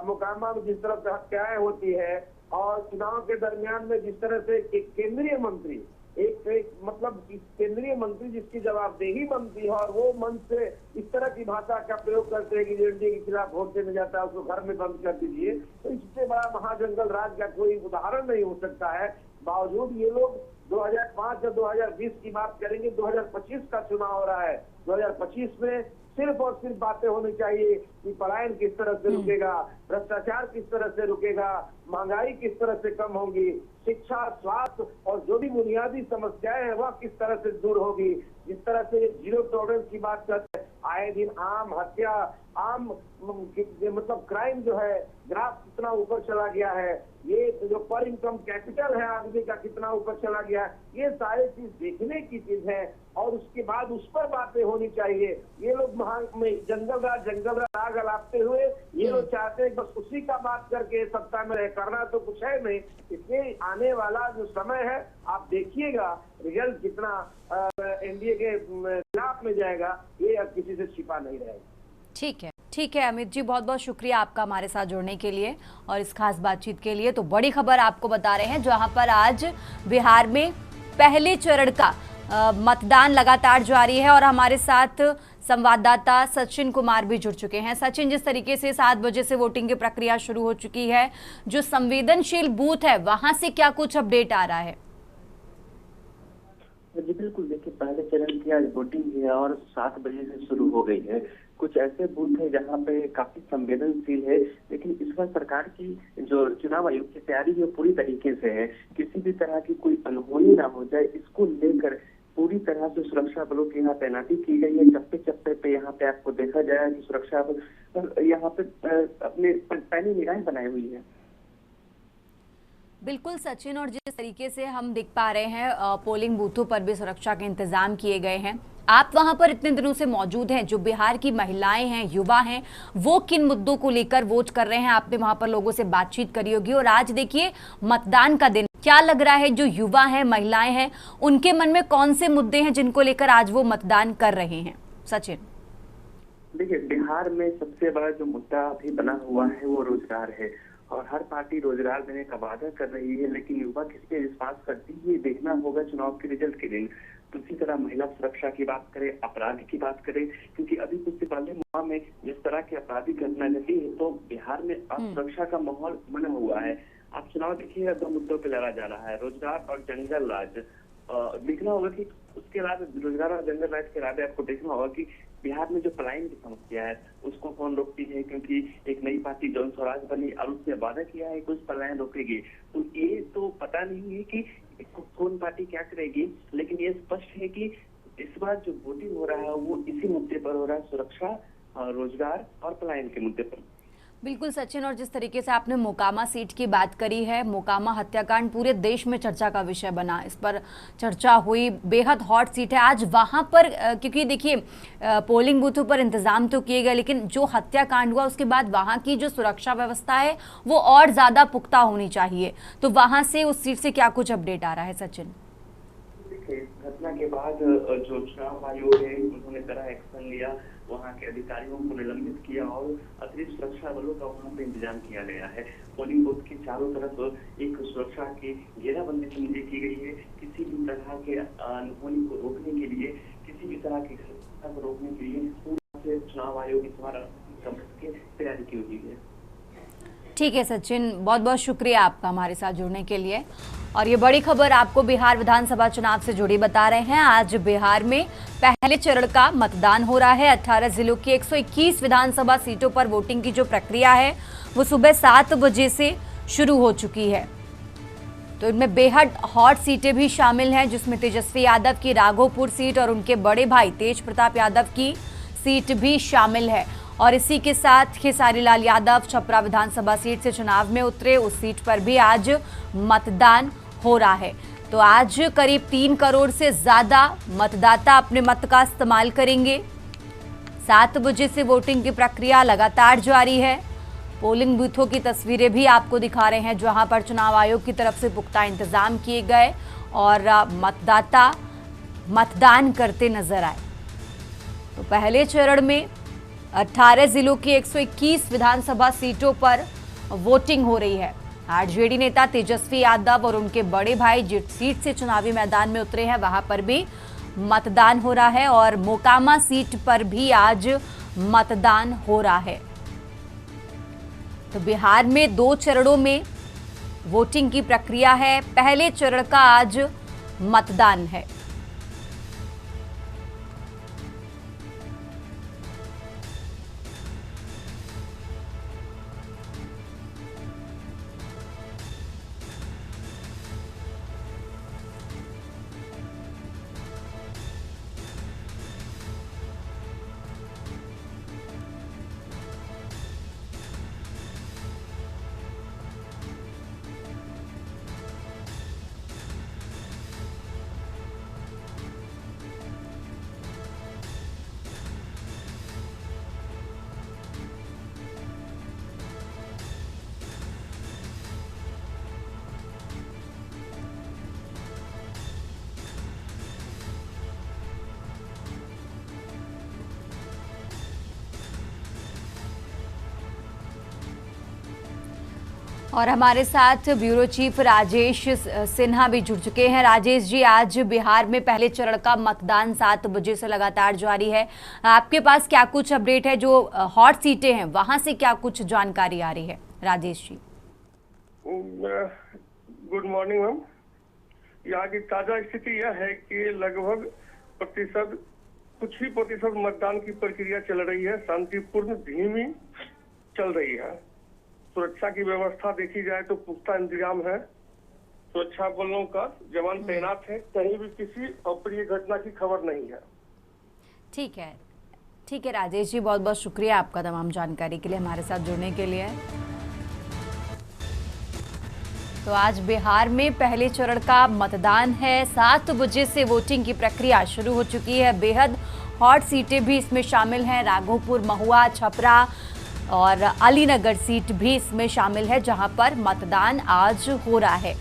मोकामा में जिस तरह से हत्याएं होती है और चुनाव के दरमियान में जिस तरह से एक केंद्रीय मंत्री एक मतलब केंद्रीय मंत्री जिसकी जवाबदेही बनती है और वो मंच से इस तरह की भाषा का प्रयोग करते हैं कि जो एनडीए के खिलाफ वोट देने जाता है उसको घर में बंद कर दीजिए, तो इससे बड़ा महाजंगल राज का कोई उदाहरण नहीं हो सकता है। बावजूद ये लोग 2005 या 2020 की बात करेंगे, 2025 का चुनाव हो रहा है। 2025 में सिर्फ और सिर्फ बातें होनी चाहिए कि पलायन किस तरह से रुकेगा, भ्रष्टाचार किस तरह से रुकेगा, महंगाई किस तरह से कम होगी, शिक्षा, स्वास्थ्य और जो भी बुनियादी समस्याएं हैं वह किस तरह से दूर होगी। जिस तरह से जीरो टॉलरेंस की बात करते हैं, आए दिन आम हत्या, आम मतलब क्राइम जो है ग्राफ कितना ऊपर चला गया है, ये जो पर इनकम कैपिटल है आदमी का कितना ऊपर चला गया है, ये सारी चीज देखने की चीज है और उसके बाद उस पर बातें होनी चाहिए। ये लोग जंगल राज आग अलापते हुए ये लोग चाहते हैं बस उसी का बात करके सत्ता में करना तो कुछ है नहीं। इसलिए आने वाला जो समय है आप देखिएगा रिजल्ट कितना एनडीए के खिलाफ में जाएगा, ये अब किसी से छिपा नहीं रहेगा। ठीक है अमित जी, बहुत बहुत शुक्रिया आपका हमारे साथ जुड़ने के लिए और इस खास बातचीत के लिए। तो बड़ी खबर आपको बता रहे हैं, जहां पर आज बिहार में पहले चरण का मतदान लगातार जारी है और हमारे साथ संवाददाता सचिन कुमार भी जुड़ चुके हैं। सचिन, जिस तरीके से 7 बजे से वोटिंग की प्रक्रिया शुरू हो चुकी है, जो संवेदनशील बूथ है वहां से क्या कुछ अपडेट आ रहा है? जी बिल्कुल, देखिए पहले चरण की आज वोटिंग है और 7 बजे से शुरू हो गई है। कुछ ऐसे बूथ है जहाँ पे काफी संवेदनशील है, लेकिन इस बार सरकार की जो चुनाव आयोग की तैयारी है पूरी तरीके से है। किसी भी तरह की कोई अनहोनी ना हो जाए, इसको लेकर पूरी तरह से सुरक्षा बलों की यहाँ तैनाती की गई है। चप्पे चप्पे पे यहाँ पे आपको देखा जाए कि सुरक्षा बल यहाँ पे अपने पैनी निगाहें बनाई हुई है। बिल्कुल सचिन, और जिस तरीके से हम देख पा रहे हैं पोलिंग बूथों पर भी सुरक्षा के इंतजाम किए गए हैं। आप वहां पर इतने दिनों से मौजूद हैं, जो बिहार की महिलाएं हैं, युवा हैं, वो किन मुद्दों को लेकर वोट कर रहे हैं? आपने वहां पर लोगों से बातचीत करी होगी और आज देखिए मतदान का दिन, क्या लग रहा है जो युवा हैं, महिलाएं हैं, उनके मन में कौन से मुद्दे हैं जिनको लेकर आज वो मतदान कर रहे हैं? सचिन, देखिए बिहार में सबसे बड़ा जो मुद्दा अभी बना हुआ है वो रोजगार है और हर पार्टी रोजगार देने का वादा कर रही है, लेकिन युवा किस पे विश्वास करती है ये देखना होगा चुनाव के रिजल्ट के दिन। दूसरी तरह महिला सुरक्षा की बात करें, अपराध की बात करें, क्योंकि अभी कुछ दिन पहले मुआ में जिस तरह की आपराधिक घटना घटी है तो बिहार में असुरक्षा का माहौल बना हुआ है। आप चुनाव देखिएगा 2 मुद्दों पे लड़ा जा रहा है, रोजगार और जंगल राज। देखना होगा कि उसके अलावा रोजगार और जंगल राज के अलावा आपको देखना होगा कि बिहार में जो पलायन की समस्या है उसको कौन रोकती है, क्योंकि एक नई पार्टी जन स्वराज बनी और उसने वादा किया है कुछ पलायन रोकेगी। तो ये तो पता नहीं है कि कौन पार्टी क्या करेगी, लेकिन ये स्पष्ट है कि इस बार जो वोटिंग हो रहा है वो इसी मुद्दे पर हो रहा है, सुरक्षा, रोजगार और पलायन के मुद्दे पर। बिल्कुल सचिन, और जिस तरीके से आपने मोकामा सीट की बात करी है, मोकामा हत्याकांड पूरे देश में चर्चा का विषय बना, इस पर चर्चा हुई, बेहद हॉट सीट है। आज वहां पर क्योंकि देखिए पोलिंग बूथों पर इंतजाम तो किए गए, लेकिन जो हत्याकांड हुआ उसके बाद वहां की जो सुरक्षा व्यवस्था है वो और ज्यादा पुख्ता होनी चाहिए। तो वहां से उस सीट से क्या कुछ अपडेट आ रहा है सचिन? देखिए घटना के बाद जो चुनाव आयोग है उन्होंने कड़ा एक्शन लिया, वहाँ के अधिकारियों को निलंबित किया और अतिरिक्त सुरक्षा बलों का वहाँ पे इंतजाम किया गया है। पोलिंग बूथ के चारों तरफ एक सुरक्षा की घेराबंदी की गई है। किसी भी तरह के अनहोनी को रोकने के लिए, किसी भी तरह की घटना को रोकने के लिए पूरा से चुनाव आयोग इस बार की तैयारी की हुई है। ठीक है सचिन, बहुत बहुत शुक्रिया आपका हमारे साथ जुड़ने के लिए। और ये बड़ी खबर आपको बिहार विधानसभा चुनाव से जुड़ी बता रहे हैं। आज बिहार में पहले चरण का मतदान हो रहा है। 18 जिलों की 121 विधानसभा सीटों पर वोटिंग की जो प्रक्रिया है वो सुबह 7 बजे से शुरू हो चुकी है। तो इनमें बेहद हॉट सीटें भी शामिल हैं, जिसमें तेजस्वी यादव की राघोपुर सीट और उनके बड़े भाई तेज प्रताप यादव की सीट भी शामिल है। और इसी के साथ खेसारी लाल यादव छपरा विधानसभा सीट से चुनाव में उतरे, उस सीट पर भी आज मतदान हो रहा है। तो आज करीब 3 करोड़ से ज्यादा मतदाता अपने मत का इस्तेमाल करेंगे। 7 बजे से वोटिंग की प्रक्रिया लगातार जारी है। पोलिंग बूथों की तस्वीरें भी आपको दिखा रहे हैं, जहां पर चुनाव आयोग की तरफ से पुख्ता इंतजाम किए गए और मतदाता मतदान करते नजर आए। तो पहले चरण में 18 जिलों की 121 विधानसभा सीटों पर वोटिंग हो रही है। आरजेडी नेता तेजस्वी यादव और उनके बड़े भाई जिस सीट से चुनावी मैदान में उतरे हैं वहां पर भी मतदान हो रहा है और मोकामा सीट पर भी आज मतदान हो रहा है। तो बिहार में 2 चरणों में वोटिंग की प्रक्रिया है। पहले चरण का आज मतदान है। और हमारे साथ ब्यूरो चीफ राजेश सिन्हा भी जुड़ चुके हैं। राजेश जी, आज बिहार में पहले चरण का मतदान 7 बजे से लगातार जारी है। आपके पास क्या कुछ अपडेट है? जो हॉट सीटें हैं वहां से क्या कुछ जानकारी आ रही है Rajesh ji? Good morning ma'am. यहाँ की ताजा स्थिति यह है कि लगभग कुछ ही प्रतिशत मतदान की प्रक्रिया चल रही है, शांतिपूर्ण धीमी चल रही है। सुरक्षा की व्यवस्था देखी जाए तो पुख्ता इंतजाम है। सुरक्षा बलों का जवान तैनात है, कहीं भी किसी अप्रिय घटना की खबर नहीं है। ठीक है राजेश जी, बहुत बहुत शुक्रिया आपका तमाम जानकारी के लिए, हमारे साथ जुड़ने के लिए। तो आज बिहार में पहले चरण का मतदान है। 7 बजे से वोटिंग की प्रक्रिया शुरू हो चुकी है। बेहद हॉट सीटें भी इसमें शामिल हैं। राघोपुर, महुआ, छपरा और अलीनगर सीट भी इसमें शामिल है, जहां पर मतदान आज हो रहा है।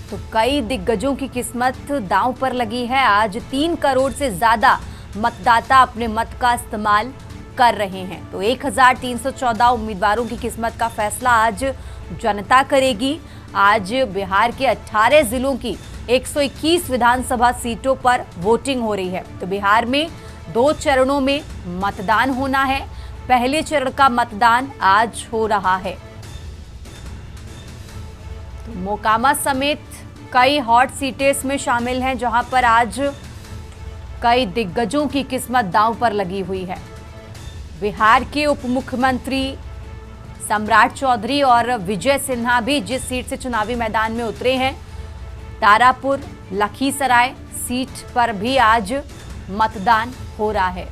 तो कई दिग्गजों की किस्मत दांव पर लगी है। आज 3 करोड़ से ज्यादा मतदाता अपने मत का इस्तेमाल कर रहे हैं। तो 1314 उम्मीदवारों की किस्मत का फैसला आज जनता करेगी। आज बिहार के 18 जिलों की 121 विधानसभा सीटों पर वोटिंग हो रही है। तो बिहार में 2 चरणों में मतदान होना है। पहले चरण का मतदान आज हो रहा है। तो मोकामा समेत कई हॉट सीटें इसमें शामिल हैं, जहां पर आज कई दिग्गजों की किस्मत दांव पर लगी हुई है। बिहार के उप मुख्यमंत्री सम्राट चौधरी और विजय सिन्हा भी जिस सीट से चुनावी मैदान में उतरे हैं, तारापुर लखीसराय सीट पर भी आज मतदान हो रहा है।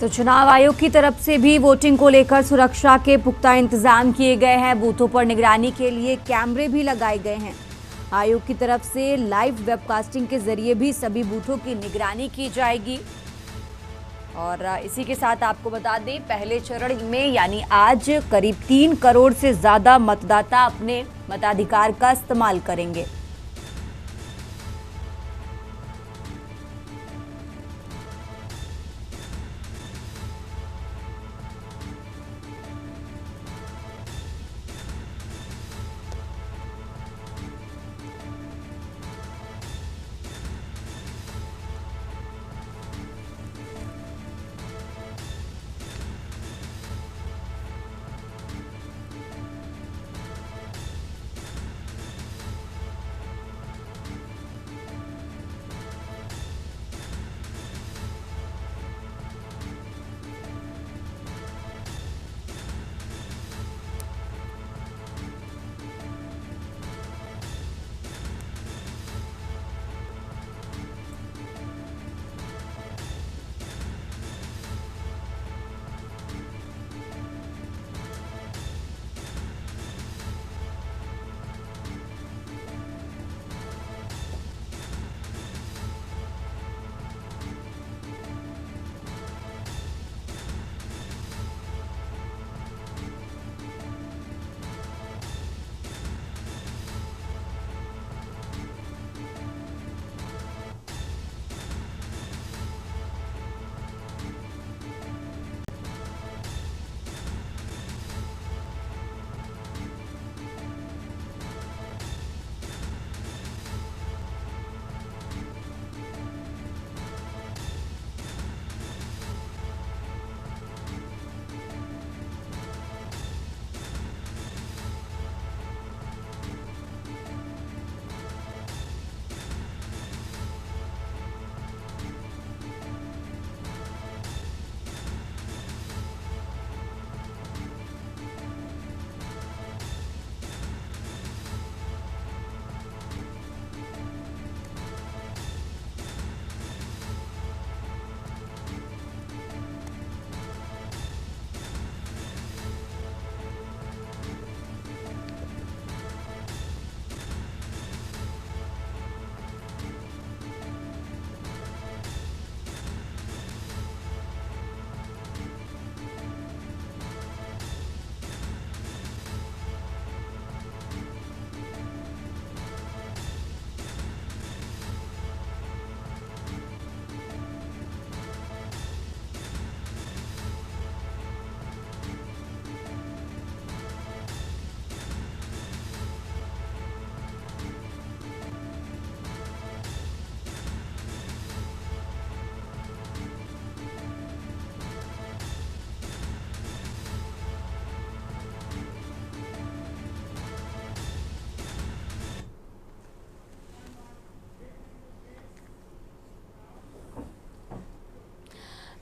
तो चुनाव आयोग की तरफ से भी वोटिंग को लेकर सुरक्षा के पुख्ता इंतजाम किए गए हैं। बूथों पर निगरानी के लिए कैमरे भी लगाए गए हैं। आयोग की तरफ से लाइव वेबकास्टिंग के जरिए भी सभी बूथों की निगरानी की जाएगी। और इसी के साथ आपको बता दें, पहले चरण में यानी आज करीब 3 करोड़ से ज्यादा मतदाता अपने मताधिकार का इस्तेमाल करेंगे।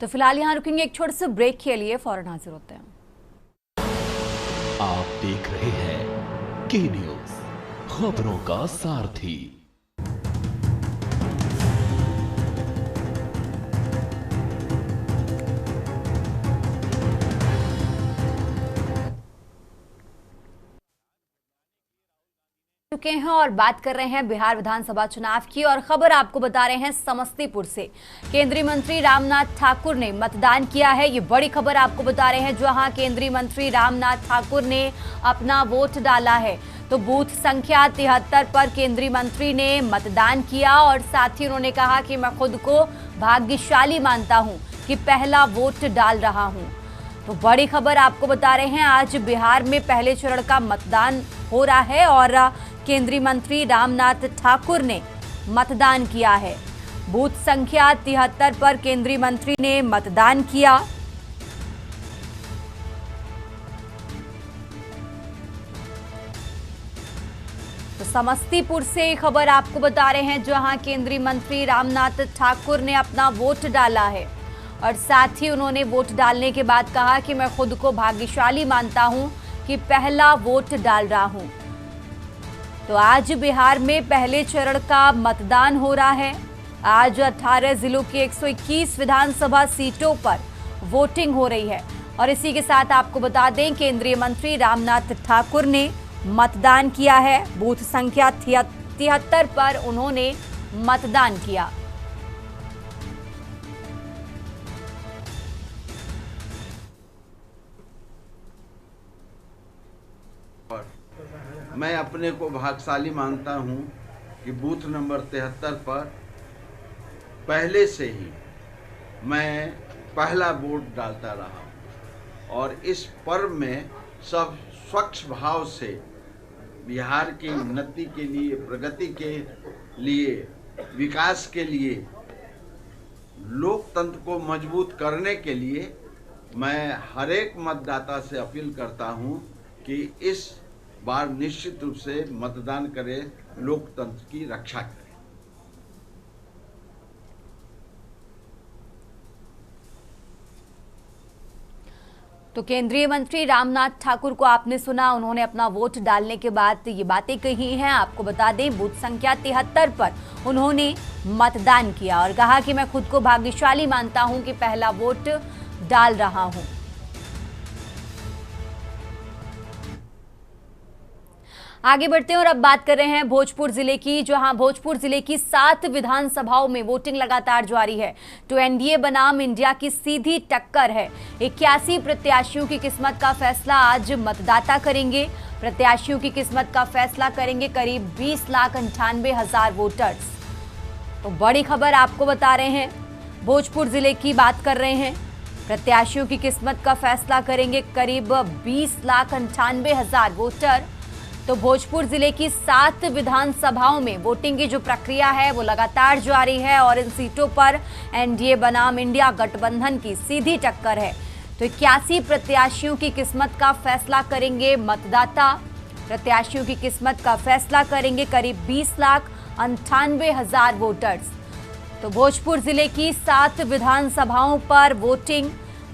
तो फिलहाल यहाँ रुकेंगे एक छोटे से ब्रेक के लिए, फौरन हाजिर होते हैं। आप देख रहे हैं के न्यूज, खबरों का सारथी। चुके हैं और बात कर रहे हैं बिहार विधानसभा चुनाव की, और खबर आपको बता रहे हैं समस्तीपुर से। केंद्रीय मंत्री रामनाथ ठाकुर ने मतदान किया है, ये बड़ी खबर आपको बता रहे हैं, जहां केंद्रीय मंत्री रामनाथ ठाकुर ने अपना वोट डाला है। तो बूथ संख्या 73 पर केंद्रीय मंत्री ने मतदान किया और साथ ही उन्होंने कहा कि मैं खुद को भाग्यशाली मानता हूं कि पहला वोट डाल रहा हूं। तो बड़ी खबर आपको बता रहे हैं, आज बिहार में पहले चरण का मतदान हो रहा है और केंद्रीय मंत्री रामनाथ ठाकुर ने मतदान किया है। बूथ संख्या 73 पर केंद्रीय मंत्री ने मतदान किया। तो समस्तीपुर से खबर आपको बता रहे हैं, जहां केंद्रीय मंत्री रामनाथ ठाकुर ने अपना वोट डाला है और साथ ही उन्होंने वोट डालने के बाद कहा कि मैं खुद को भाग्यशाली मानता हूं कि पहला वोट डाल रहा हूं। तो आज बिहार में पहले चरण का मतदान हो रहा है। आज 18 जिलों की 121 विधानसभा सीटों पर वोटिंग हो रही है। और इसी के साथ आपको बता दें, केंद्रीय मंत्री रामनाथ ठाकुर ने मतदान किया है। बूथ संख्या 73 पर उन्होंने मतदान किया। मैं अपने को भाग्यशाली मानता हूं कि बूथ नंबर 73 पर पहले से ही मैं पहला वोट डालता रहा और इस पर्व में सब स्वच्छ भाव से बिहार की उन्नति के लिए, प्रगति के लिए, विकास के लिए, लोकतंत्र को मजबूत करने के लिए मैं हर एक मतदाता से अपील करता हूं कि इस बार निश्चित रूप से मतदान करें, लोकतंत्र की रक्षा करें। तो केंद्रीय मंत्री रामनाथ ठाकुर को आपने सुना, उन्होंने अपना वोट डालने के बाद ये बातें कही हैं। आपको बता दें, बूथ संख्या 73 पर उन्होंने मतदान किया और कहा कि मैं खुद को भाग्यशाली मानता हूं कि पहला वोट डाल रहा हूं। आगे बढ़ते हैं और अब बात कर रहे हैं भोजपुर जिले की, जहां भोजपुर जिले की 7 विधानसभाओं में वोटिंग लगातार जारी है। तो एनडीए बनाम इंडिया की सीधी टक्कर है। 81 प्रत्याशियों की किस्मत का फैसला आज मतदाता करेंगे। प्रत्याशियों की किस्मत का फैसला करेंगे करीब 20,98,000 वोटर्स। तो बड़ी खबर आपको बता रहे हैं, भोजपुर जिले की बात कर रहे हैं। प्रत्याशियों की किस्मत का फैसला करेंगे करीब 20,98,000 वोटर। तो भोजपुर जिले की 7 विधानसभाओं में वोटिंग की जो प्रक्रिया है वो लगातार जारी है और इन सीटों पर एनडीए बनाम इंडिया गठबंधन की सीधी टक्कर है। तो 81 प्रत्याशियों की किस्मत का फैसला करेंगे मतदाता। प्रत्याशियों की किस्मत का फैसला करेंगे करीब 20,98,000 वोटर्स। तो भोजपुर जिले की 7 विधानसभाओं पर वोटिंग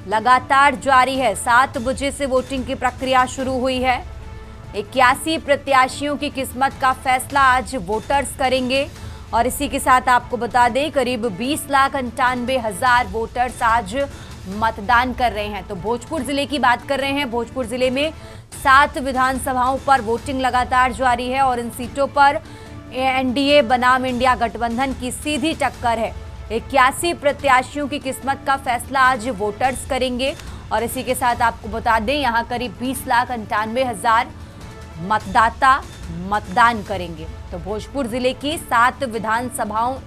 लगातार जारी है। 7 बजे से वोटिंग की प्रक्रिया शुरू हुई है। 81 प्रत्याशियों की किस्मत का फैसला आज वोटर्स करेंगे और इसी के साथ आपको बता दें, करीब 20,98,000 वोटर्स आज मतदान कर रहे हैं। तो भोजपुर जिले की बात कर रहे हैं। भोजपुर जिले में 7 विधानसभाओं पर वोटिंग लगातार जारी है और इन सीटों पर एनडीए बनाम इंडिया गठबंधन की सीधी टक्कर है। 81 प्रत्याशियों की किस्मत का फैसला आज वोटर्स करेंगे और इसी के साथ आपको बता दें, यहां करीब 20,98,000 मतदाता मतदान करेंगे। तो भोजपुर जिले की 7 विधानसभाओं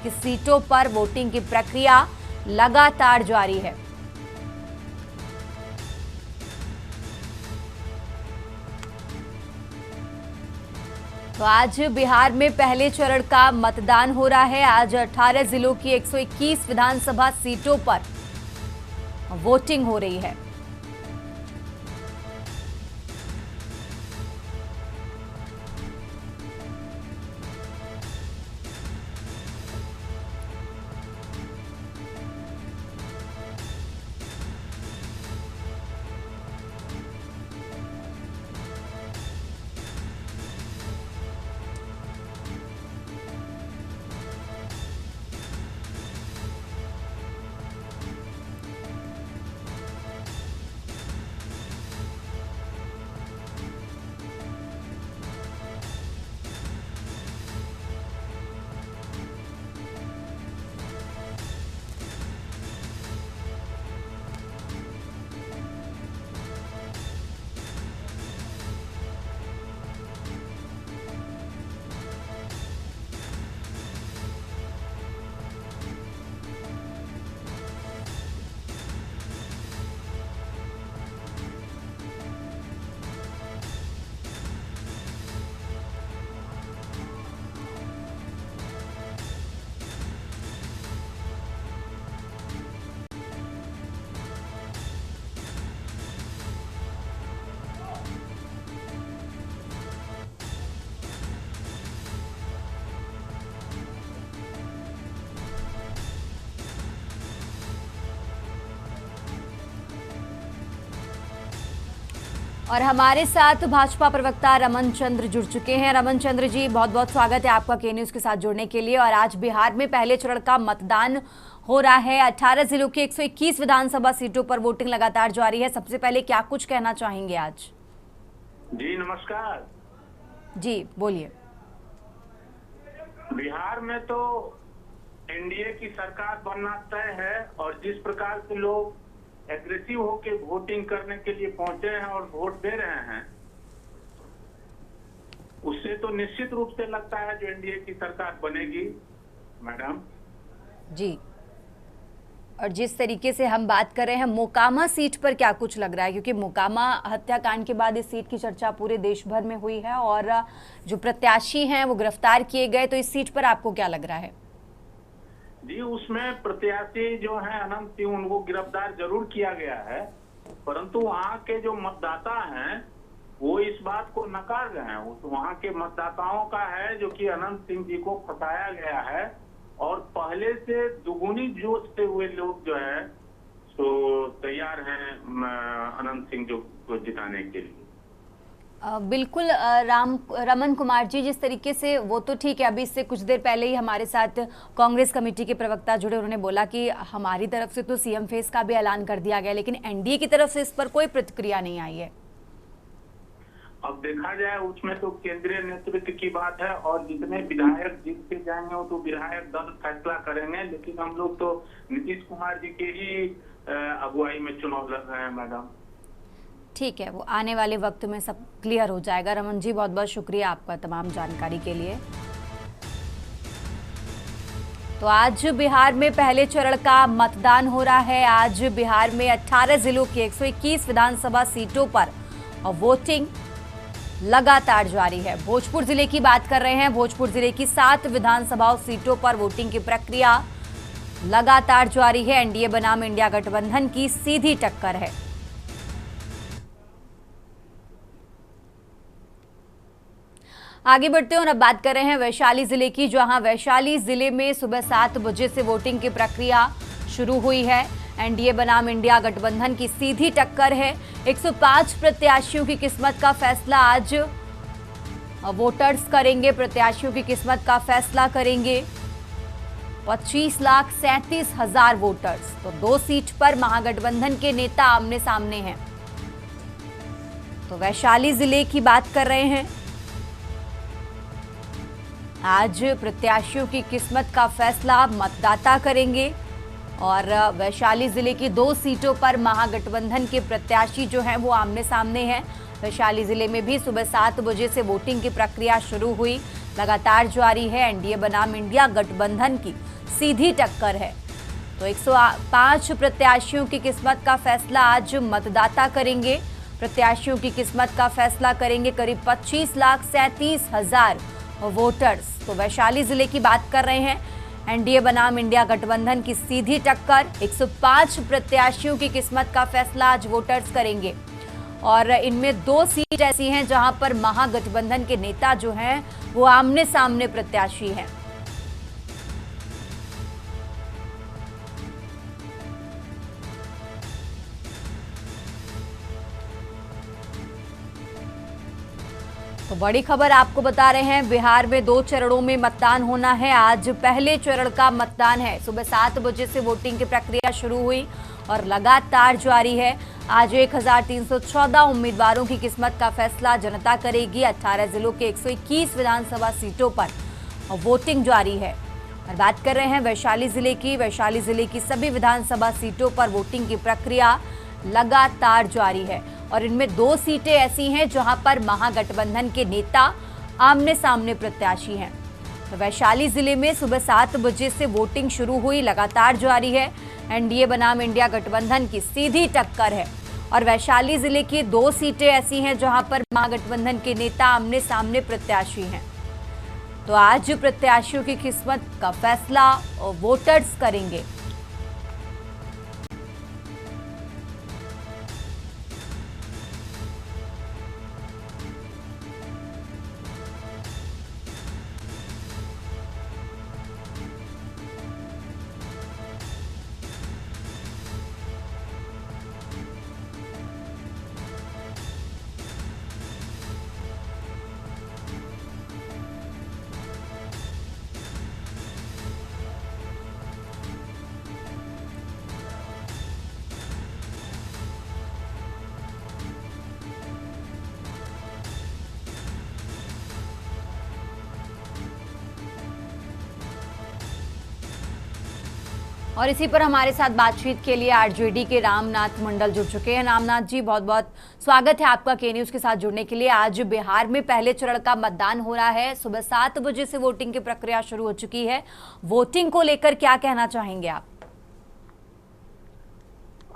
की सीटों पर वोटिंग की प्रक्रिया लगातार जारी है। तो आज बिहार में पहले चरण का मतदान हो रहा है। आज 18 जिलों की 121 विधानसभा सीटों पर वोटिंग हो रही है। और हमारे साथ भाजपा प्रवक्ता रमन चंद्र जुड़ चुके हैं। रमन चंद्र जी, बहुत बहुत स्वागत है आपका के न्यूज के साथ जुड़ने के लिए। और आज बिहार में पहले चरण का मतदान हो रहा है। 18 जिलों की 121 विधानसभा सीटों पर वोटिंग लगातार जारी है। सबसे पहले क्या कुछ कहना चाहेंगे आज? जी नमस्कार। जी बोलिए। बिहार में तो एनडीए की सरकार बनना तय है और जिस प्रकार से लोग एग्रेसिव होके वोटिंग करने के लिए पहुंचे हैं और वोट दे रहे हैं, उससे तो निश्चित रूप से लगता है जो एनडीए की सरकार बनेगी मैडम। जी, और जिस तरीके से हम बात कर रहे हैं मोकामा सीट पर क्या कुछ लग रहा है, क्योंकि मोकामा हत्याकांड के बाद इस सीट की चर्चा पूरे देश भर में हुई है और जो प्रत्याशी हैं वो गिरफ्तार किए गए, तो इस सीट पर आपको क्या लग रहा है? जी, उसमें प्रत्याशी जो है अनंत सिंह, उनको गिरफ्तार जरूर किया गया है, परंतु वहाँ के जो मतदाता हैं वो इस बात को नकार रहे हैं। वहाँ के मतदाताओं का है जो कि अनंत सिंह जी को फंसाया गया है और पहले से दुगुनी जोश से हुए लोग जो है तो तैयार हैं अनंत सिंह जो को जिताने के लिए। बिल्कुल रमन कुमार जी, जिस तरीके से वो तो ठीक है, अभी इससे कुछ देर पहले ही हमारे साथ कांग्रेस कमेटी के प्रवक्ता जुड़े, उन्होंने बोला कि हमारी तरफ से तो सीएम फेस का भी ऐलान कर दिया गया, लेकिन एनडीए की तरफ से इस पर कोई प्रतिक्रिया नहीं आई है। अब देखा जाए, उसमें तो केंद्रीय नेतृत्व की बात है और जितने विधायक जीतते जाएंगे वो तो विधायक दल फैसला करेंगे, लेकिन हम लोग तो नीतीश कुमार जी के ही अगुवाई में चुनाव लड़ रहे हैं मैडम। ठीक है, वो आने वाले वक्त में सब क्लियर हो जाएगा। रमन जी, बहुत बहुत शुक्रिया आपका तमाम जानकारी के लिए। तो आज बिहार में पहले चरण का मतदान हो रहा है। आज बिहार में 18 जिलों की 121 विधानसभा सीटों पर वोटिंग लगातार जारी है। भोजपुर जिले की बात कर रहे हैं। भोजपुर जिले की 7 विधानसभा सीटों पर वोटिंग की प्रक्रिया लगातार जारी है। एनडीए बनाम इंडिया गठबंधन की सीधी टक्कर है। आगे बढ़ते हैं और अब बात कर रहे हैं वैशाली जिले की, जहां वैशाली जिले में सुबह 7 बजे से वोटिंग की प्रक्रिया शुरू हुई है। एनडीए बनाम इंडिया गठबंधन की सीधी टक्कर है। 105 प्रत्याशियों की किस्मत का फैसला आज वोटर्स करेंगे। प्रत्याशियों की किस्मत का फैसला करेंगे 25,37,000 वोटर्स। तो 2 सीट पर महागठबंधन के नेता आमने सामने हैं। तो वैशाली जिले की बात कर रहे हैं। आज प्रत्याशियों की किस्मत का फैसला मतदाता करेंगे और वैशाली जिले की 2 सीटों पर महागठबंधन के प्रत्याशी जो हैं वो आमने सामने हैं। वैशाली जिले में भी सुबह 7 बजे से वोटिंग की प्रक्रिया शुरू हुई, लगातार जारी है। एनडीए बनाम इंडिया गठबंधन की सीधी टक्कर है। तो 105 प्रत्याशियों की किस्मत का फैसला आज मतदाता करेंगे। प्रत्याशियों की किस्मत का फैसला करेंगे करीब 25,37,000 वोटर्स। तो वैशाली जिले की बात कर रहे हैं। एनडीए बनाम इंडिया गठबंधन की सीधी टक्कर, 105 प्रत्याशियों की किस्मत का फैसला आज वोटर्स करेंगे और इनमें 2 सीट ऐसी हैं जहां पर महागठबंधन के नेता जो हैं वो आमने सामने प्रत्याशी हैं। तो बड़ी खबर आपको बता रहे हैं, बिहार में 2 चरणों में मतदान होना है। आज पहले चरण का मतदान है। सुबह 7 बजे से वोटिंग की प्रक्रिया शुरू हुई और लगातार जारी है। आज 1314 उम्मीदवारों की किस्मत का फैसला जनता करेगी। 18 जिलों के 121 विधानसभा सीटों पर वोटिंग जारी है। और बात कर रहे हैं वैशाली जिले की। वैशाली जिले की सभी विधानसभा सीटों पर वोटिंग की प्रक्रिया लगातार जारी है और इनमें 2 सीटें ऐसी हैं जहां पर महागठबंधन के नेता आमने सामने प्रत्याशी हैं। तो वैशाली जिले में सुबह 7 बजे से वोटिंग शुरू हुई, लगातार जारी है। एनडीए बनाम इंडिया गठबंधन की सीधी टक्कर है और वैशाली जिले की 2 सीटें ऐसी हैं जहां पर महागठबंधन के नेता आमने सामने प्रत्याशी हैं। तो आज प्रत्याशियों की किस्मत का फैसला वोटर्स करेंगे। और इसी पर हमारे साथ बातचीत के लिए आरजेडी के रामनाथ मंडल जुड़ चुके हैं। रामनाथ जी, बहुत बहुत स्वागत है आपका के न्यूज के साथ जुड़ने के लिए। आज बिहार में पहले चरण का मतदान हो रहा है। सुबह 7 बजे से वोटिंग की प्रक्रिया शुरू हो चुकी है। वोटिंग को लेकर क्या कहना चाहेंगे आप?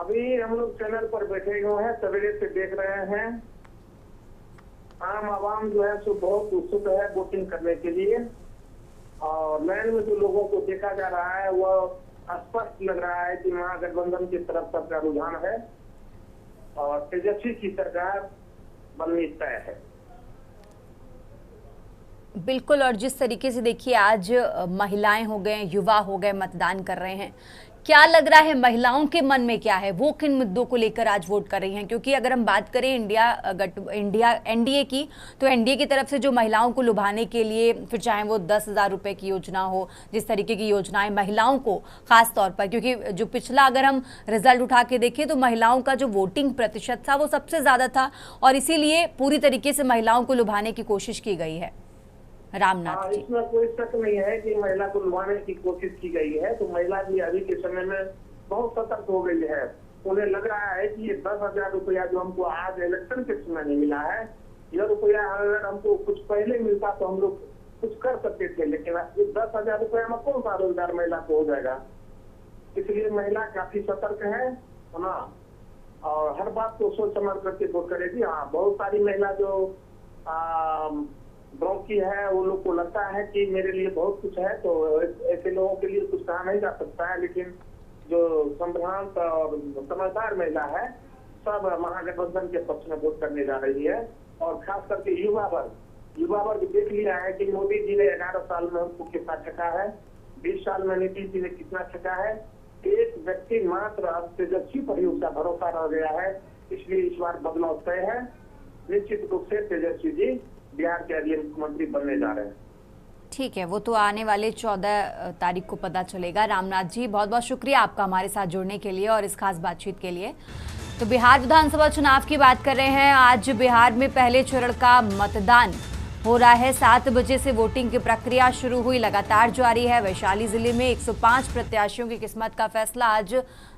अभी हम लोग चैनल पर बैठे हुए हैं, सवेरे से देख रहे हैं। आम आवाम जो है सो बहुत उत्सुक है वोटिंग करने के लिए, और लाइन में जो लोगों को देखा जा रहा है वह स्पष्ट लग रहा है कि महागठबंधन की तरफ सबका रुझान है और तेजस्वी की सरकार बननी तय है। बिल्कुल। और जिस तरीके से देखिए आज महिलाएं हो गए, युवा हो गए, मतदान कर रहे हैं, क्या लग रहा है महिलाओं के मन में क्या है? वो किन मुद्दों को लेकर आज वोट कर रही हैं? क्योंकि अगर हम बात करें एनडीए की, तो एनडीए की तरफ से जो महिलाओं को लुभाने के लिए, फिर चाहे वो 10,000 रुपए की योजना हो, जिस तरीके की योजनाएं महिलाओं को खास तौर पर, क्योंकि जो पिछला अगर हम रिजल्ट उठा के देखें तो महिलाओं का जो वोटिंग प्रतिशत था वो सबसे ज्यादा था, और इसीलिए पूरी तरीके से महिलाओं को लुभाने की कोशिश की गई है। रामनाथ जी, इसमें कोई शक नहीं है कि महिला को लुभाने की कोशिश की गई है। तो महिला भी अभी के समय में बहुत सतर्क हो गई है। उन्हें लग रहा है कि ये 10,000 रुपया जो हमको आज इलेक्शन के समय नहीं मिला है, यह रुपया अगर हमको कुछ पहले मिलता तो हम लोग कुछ कर सकते थे, लेकिन 10,000 रुपया में कौन सा रोजगार महिला को हो जाएगा? इसलिए महिला काफी सतर्क है ना, और हर बात को सोच समझ करके वोट करेगी। हाँ, बहुत सारी महिला जो की है, वो लोग को लगता है कि मेरे लिए बहुत कुछ है, तो ऐसे लोगों के लिए कुछ कहा नहीं जा सकता है। लेकिन जो संभ्रांत और समझदार महिला है, सब महागठबंधन के पक्ष में वोट करने जा रही है। और खास करके युवा वर्ग देख लिया है कि मोदी जी ने 11 साल में हमको कितना ठगा है, 20 साल में नीतीश जी ने कितना ठगा है। एक व्यक्ति मात्र अब तेजस्वी पर ही उसका भरोसा रह गया है, इसलिए इस बार बदलाव तय है। निश्चित रूप से तेजस्वी जी बिहार के अगले मुख्यमंत्री बनने जा रहे हैं। ठीक है, वो तो आने वाले 14 तारीख को पता चलेगा। रामनाथ जी, बहुत बहुत शुक्रिया आपका हमारे साथ जुड़ने के लिए और इस खास बातचीत के लिए। तो बिहार विधानसभा चुनाव की बात कर रहे हैं। आज बिहार में पहले चरण का मतदान हो रहा है। 7 बजे से वोटिंग की प्रक्रिया शुरू हुई, लगातार जारी है। वैशाली जिले में 105 प्रत्याशियों की किस्मत का फैसला आज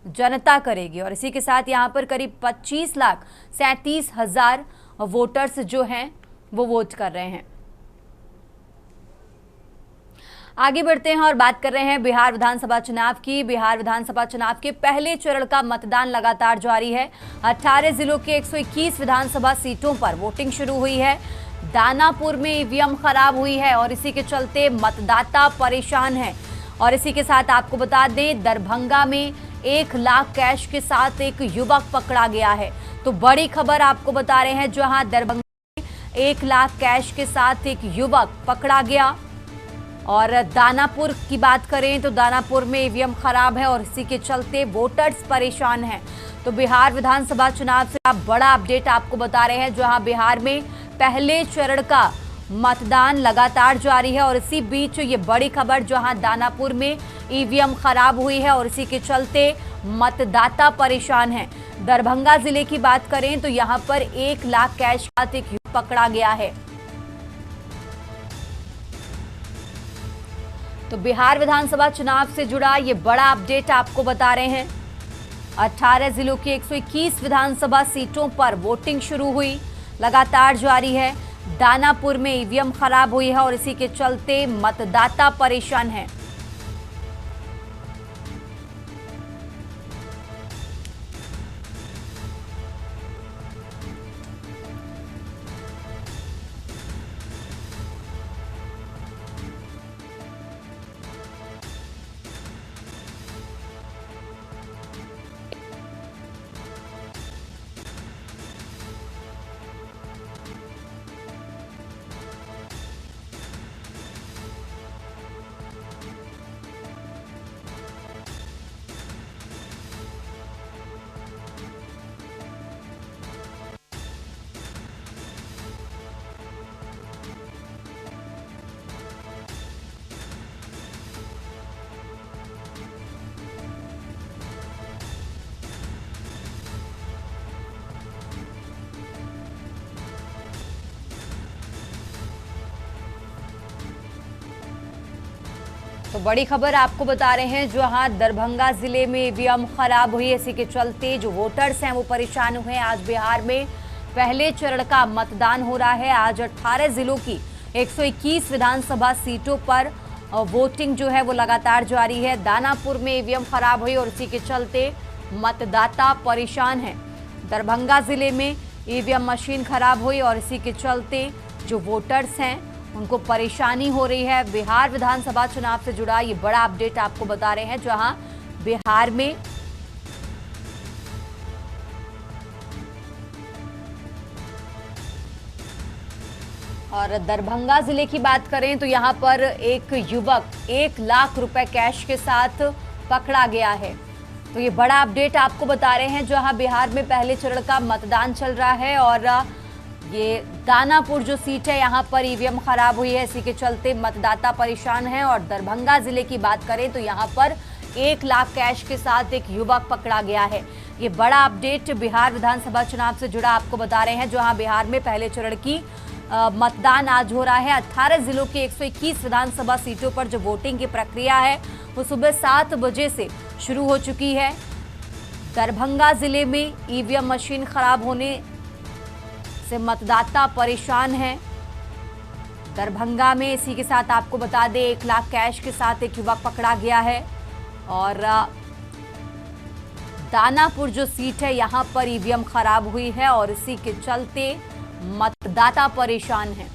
जनता करेगी, और इसी के साथ यहाँ पर करीब 25,37,000 वोटर्स जो हैं वो वोट कर रहे हैं। आगे बढ़ते हैं और बात कर रहे हैं बिहार विधानसभा चुनाव की। बिहार विधानसभा चुनाव के पहले चरण का मतदान लगातार जारी है। 18 जिलों के 121 विधानसभा सीटों पर वोटिंग शुरू हुई है। दानापुर में ईवीएम खराब हुई है और इसी के चलते मतदाता परेशान हैं। और इसी के साथ आपको बता दें, दरभंगा में 1 लाख कैश के साथ एक युवक पकड़ा गया है। तो बड़ी खबर आपको बता रहे हैं, जहां दरभंगा 1 लाख कैश के साथ एक युवक पकड़ा गया। और दानापुर की बात करें तो दानापुर में ईवीएम खराब है और इसी के चलते वोटर्स परेशान हैं। तो बिहार विधानसभा चुनाव से बड़ा अपडेट आपको बता रहे हैं, जहां बिहार में पहले चरण का मतदान लगातार जारी है। और इसी बीच ये बड़ी खबर, जहां दानापुर में ईवीएम खराब हुई है और इसी के चलते मतदाता परेशान हैं। दरभंगा जिले की बात करें तो यहां पर 1 लाख कैश के साथ एक युवक पकड़ा गया है। तो बिहार विधानसभा चुनाव से जुड़ा ये बड़ा अपडेट आपको बता रहे हैं। 18 जिलों की 121 विधानसभा सीटों पर वोटिंग शुरू हुई, लगातार जारी है। दानापुर में ईवीएम खराब हुई है और इसी के चलते मतदाता परेशान हैं। तो बड़ी खबर आपको बता रहे हैं, जहां दरभंगा जिले में ईवीएम खराब हुई, इसी के चलते जो वोटर्स हैं वो परेशान हुए हैं। आज बिहार में पहले चरण का मतदान हो रहा है। आज 18 जिलों की 121 विधानसभा सीटों पर वोटिंग जो है वो लगातार जारी है। दानापुर में ईवीएम खराब हुई और इसी के चलते मतदाता परेशान हैं। दरभंगा जिले में ईवीएम मशीन खराब हुई और इसी के चलते जो वोटर्स हैं उनको परेशानी हो रही है। बिहार विधानसभा चुनाव से जुड़ा ये बड़ा अपडेट आपको बता रहे हैं, जहां बिहार में और दरभंगा जिले की बात करें तो यहां पर एक युवक 1 लाख रुपए कैश के साथ पकड़ा गया है। तो ये बड़ा अपडेट आपको बता रहे हैं, जहां बिहार में पहले चरण का मतदान चल रहा है और ये दानापुर जो सीट है यहाँ पर ईवीएम खराब हुई है, इसी के चलते मतदाता परेशान हैं। और दरभंगा जिले की बात करें तो यहाँ पर 1 लाख कैश के साथ एक युवक पकड़ा गया है। ये बड़ा अपडेट बिहार विधानसभा चुनाव से जुड़ा आपको बता रहे हैं, जहां बिहार में पहले चरण की मतदान आज हो रहा है। 18 जिलों की 121 विधानसभा सीटों पर जो वोटिंग की प्रक्रिया है वो सुबह 7 बजे से शुरू हो चुकी है। दरभंगा जिले में ईवीएम मशीन खराब होने से मतदाता परेशान हैं। दरभंगा में इसी के साथ आपको बता दें 1 लाख कैश के साथ एक युवक पकड़ा गया है और दानापुर जो सीट है यहाँ पर ईवीएम खराब हुई है और इसी के चलते मतदाता परेशान हैं।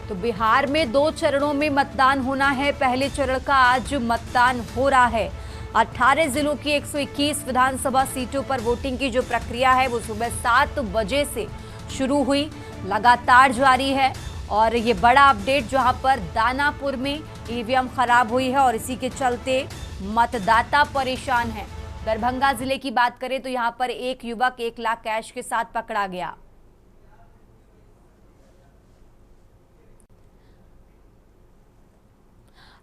तो बिहार में 2 चरणों में मतदान होना है। पहले चरण का आज मतदान हो रहा है। 18 जिलों की 121 विधानसभा सीटों पर वोटिंग की जो प्रक्रिया है वो सुबह 7 बजे से शुरू हुई, लगातार जारी है। और ये बड़ा अपडेट जहां पर दानापुर में ईवीएम खराब हुई है और इसी के चलते मतदाता परेशान हैं। दरभंगा जिले की बात करें तो यहां पर एक युवक 1 लाख कैश के साथ पकड़ा गया।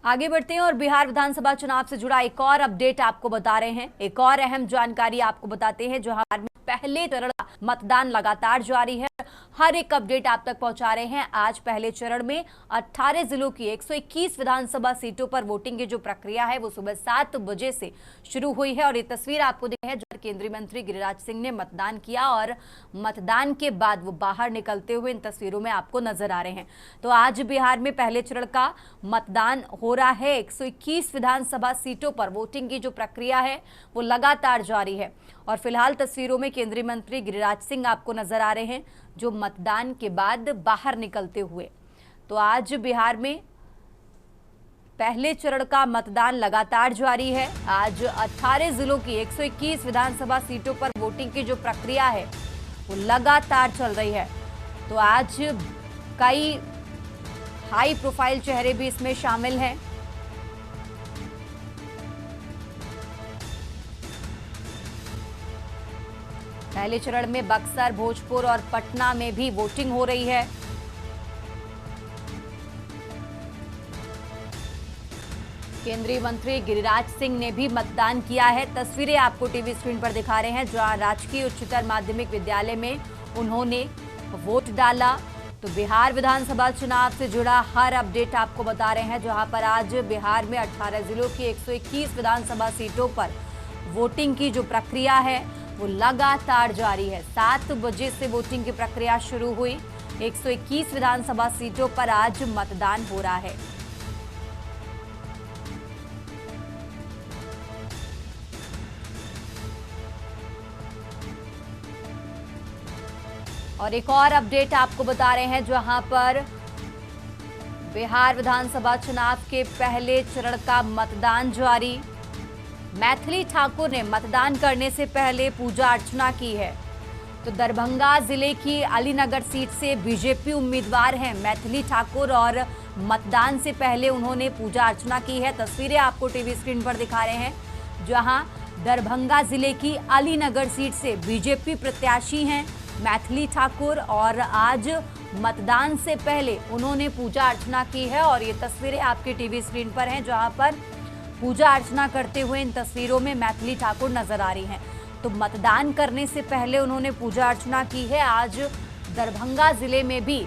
आगे बढ़ते हैं और बिहार विधानसभा चुनाव से जुड़ा एक और अपडेट आपको बता रहे हैं। एक और अहम जानकारी आपको बताते हैं, जहां पहले चरण का मतदान लगातार जारी है। हर एक अपडेट आप तक पहुंचा रहे हैं। आज पहले चरण में 18 जिलों की 121 विधानसभा सीटों पर वोटिंग की जो प्रक्रिया है वो सुबह 7 बजे से शुरू हुई है। और ये तस्वीर आपको दिख रही है, जो केंद्रीय मंत्री गिरिराज सिंह ने मतदान किया और मतदान के बाद वो बाहर निकलते हुए इन तस्वीरों में आपको नजर आ रहे हैं। तो आज बिहार में पहले चरण का मतदान हो रहा है। 121 विधानसभा सीटों पर वोटिंग की जो प्रक्रिया है वो लगातार जारी है। और फिलहाल तस्वीरों में केंद्रीय मंत्री गिरिराज सिंह आपको नजर आ रहे हैं, जो मतदान के बाद बाहर निकलते हुए। तो आज बिहार में पहले चरण का मतदान लगातार जारी है। आज 18 जिलों की 121 विधानसभा सीटों पर वोटिंग की जो प्रक्रिया है वो लगातार चल रही है। तो आज कई हाई प्रोफाइल चेहरे भी इसमें शामिल हैं। पहले चरण में बक्सर, भोजपुर और पटना में भी वोटिंग हो रही है। केंद्रीय मंत्री गिरिराज सिंह ने भी मतदान किया है। तस्वीरें आपको टीवी स्क्रीन पर दिखा रहे हैं, जहां राजकीय उच्चतर माध्यमिक विद्यालय में उन्होंने वोट डाला। तो बिहार विधानसभा चुनाव से जुड़ा हर अपडेट आपको बता रहे हैं, जहां पर आज बिहार में 18 जिलों की 121 विधानसभा सीटों पर वोटिंग की जो प्रक्रिया है वो लगातार जारी है। 7 बजे से वोटिंग की प्रक्रिया शुरू हुई। 121 विधानसभा सीटों पर आज मतदान हो रहा है। और एक और अपडेट आपको बता रहे हैं, जहां पर बिहार विधानसभा चुनाव के पहले चरण का मतदान जारी। मैथिली ठाकुर ने मतदान करने से पहले पूजा अर्चना की है। तो दरभंगा जिले की अलीनगर सीट से बीजेपी उम्मीदवार हैं मैथिली ठाकुर और मतदान से पहले उन्होंने पूजा अर्चना की है। तस्वीरें आपको टीवी स्क्रीन पर दिखा रहे हैं, जहां दरभंगा जिले की अलीनगर सीट से बीजेपी प्रत्याशी हैं मैथिली ठाकुर और आज मतदान से पहले उन्होंने पूजा अर्चना की है। और ये तस्वीरें आपके टीवी स्क्रीन पर हैं, जहां पर पूजा अर्चना करते हुए इन तस्वीरों में मैथिली ठाकुर नजर आ रही हैं। तो मतदान करने से पहले उन्होंने पूजा अर्चना की है। आज दरभंगा जिले में भी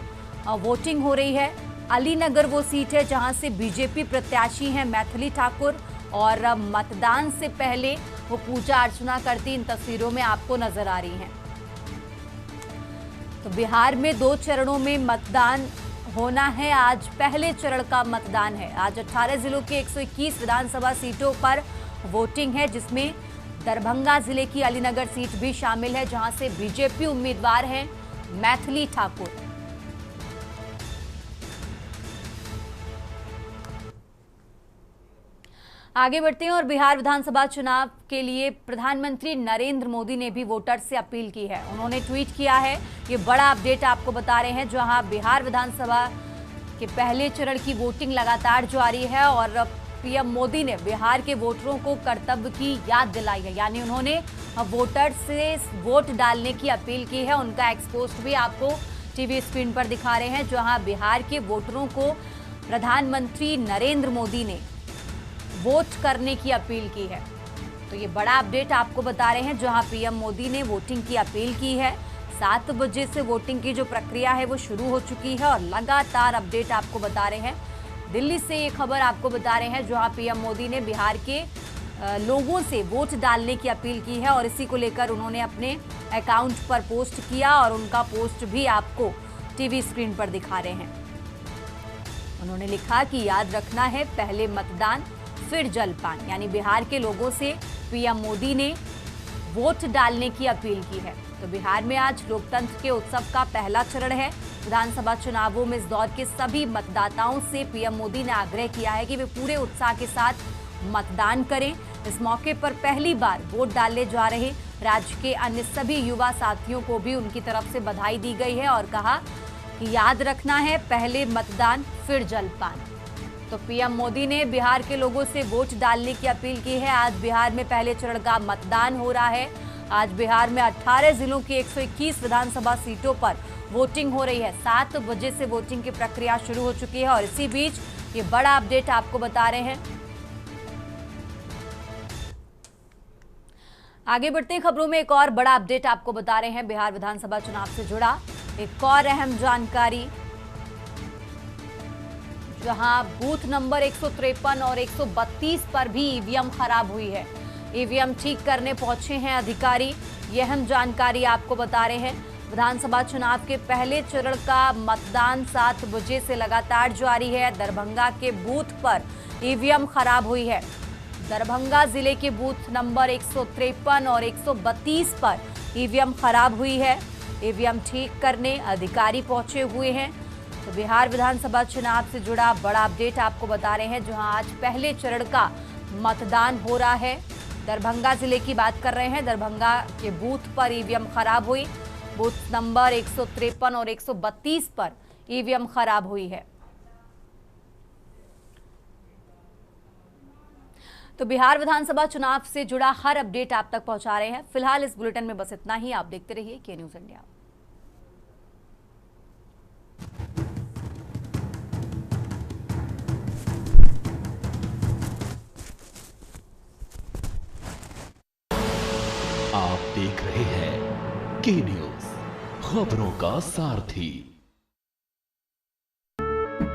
वोटिंग हो रही है। अलीनगर वो सीट है जहां से बीजेपी प्रत्याशी हैं मैथिली ठाकुर और मतदान से पहले वो पूजा अर्चना करती इन तस्वीरों में आपको नजर आ रही हैं। तो बिहार में 2 चरणों में मतदान होना है। आज पहले चरण का मतदान है। आज 18 जिलों के 121 विधानसभा सीटों पर वोटिंग है, जिसमें दरभंगा जिले की अलीनगर सीट भी शामिल है, जहां से बीजेपी उम्मीदवार हैं मैथिली ठाकुर। आगे बढ़ते हैं और बिहार विधानसभा चुनाव के लिए प्रधानमंत्री नरेंद्र मोदी ने भी वोटर्स से अपील की है। उन्होंने ट्वीट किया है, ये बड़ा अपडेट आपको बता रहे हैं, जहां बिहार विधानसभा के पहले चरण की वोटिंग लगातार जारी है और पीएम मोदी ने बिहार के वोटरों को कर्तव्य की याद दिलाई है। यानी उन्होंने वोटर्स से वोट डालने की अपील की है। उनका एक्सपोस्ट भी आपको टीवी स्क्रीन पर दिखा रहे हैं, जहां बिहार के वोटरों को प्रधानमंत्री नरेंद्र मोदी ने वोट करने की अपील की है। तो ये बड़ा अपडेट आपको बता रहे हैं, जहां पीएम मोदी ने वोटिंग की अपील की है। 7 बजे से वोटिंग की जो प्रक्रिया है वो शुरू हो चुकी है और लगातार अपडेट आपको बता रहे हैं। दिल्ली से ये खबर आपको बता रहे हैं, जहां पीएम मोदी ने बिहार के लोगों से वोट डालने की अपील की है और इसी को लेकर उन्होंने अपने अकाउंट पर पोस्ट किया और उनका पोस्ट भी आपको टीवी स्क्रीन पर दिखा रहे हैं। उन्होंने लिखा कि याद रखना है, पहले मतदान फिर जलपान। यानी बिहार के लोगों से पीएम मोदी ने वोट डालने की अपील की है। तो बिहार में आज लोकतंत्र के उत्सव का पहला चरण है। विधानसभा चुनावों में इस दौर के सभी मतदाताओं से पीएम मोदी ने आग्रह किया है कि वे पूरे उत्साह के साथ मतदान करें। इस मौके पर पहली बार वोट डालने जा रहे राज्य के अन्य सभी युवा साथियों को भी उनकी तरफ से बधाई दी गई है और कहा कि याद रखना है, पहले मतदान फिर जलपान। तो पीएम मोदी ने बिहार के लोगों से वोट डालने की अपील की है। आज बिहार में पहले चरण का मतदान हो रहा है। आज बिहार में 18 जिलों की 121 विधानसभा सीटों पर वोटिंग हो रही है। 7 बजे से वोटिंग की प्रक्रिया शुरू हो चुकी है और इसी बीच ये बड़ा अपडेट आपको बता रहे हैं। आगे बढ़ते हैं खबरों में, एक और बड़ा अपडेट आपको बता रहे हैं बिहार विधानसभा चुनाव से जुड़ा एक और अहम जानकारी, जहां बूथ नंबर 153 और 132 पर भी ईवीएम खराब हुई है। ईवीएम ठीक करने पहुंचे हैं अधिकारी। यह अहम जानकारी आपको बता रहे हैं। विधानसभा चुनाव के पहले चरण का मतदान 7 बजे से लगातार जारी है। दरभंगा के बूथ पर ईवीएम खराब हुई है। दरभंगा जिले के बूथ नंबर 153 और 132 पर ईवीएम खराब हुई है। ईवीएम ठीक करने अधिकारी पहुंचे हुए हैं। तो बिहार विधानसभा चुनाव से जुड़ा बड़ा अपडेट आपको बता रहे हैं, जहां आज पहले चरण का मतदान हो रहा है। दरभंगा जिले की बात कर रहे हैं। दरभंगा के बूथ पर ईवीएम खराब हुई। बूथ नंबर 153 और 132 पर ईवीएम खराब हुई है। तो बिहार विधानसभा चुनाव से जुड़ा हर अपडेट आप तक पहुंचा रहे हैं। फिलहाल इस बुलेटिन में बस इतना ही। आप देखते रहिए के न्यूज़ इंडिया। आप देख रहे हैं के न्यूज़, खबरों का सारथी।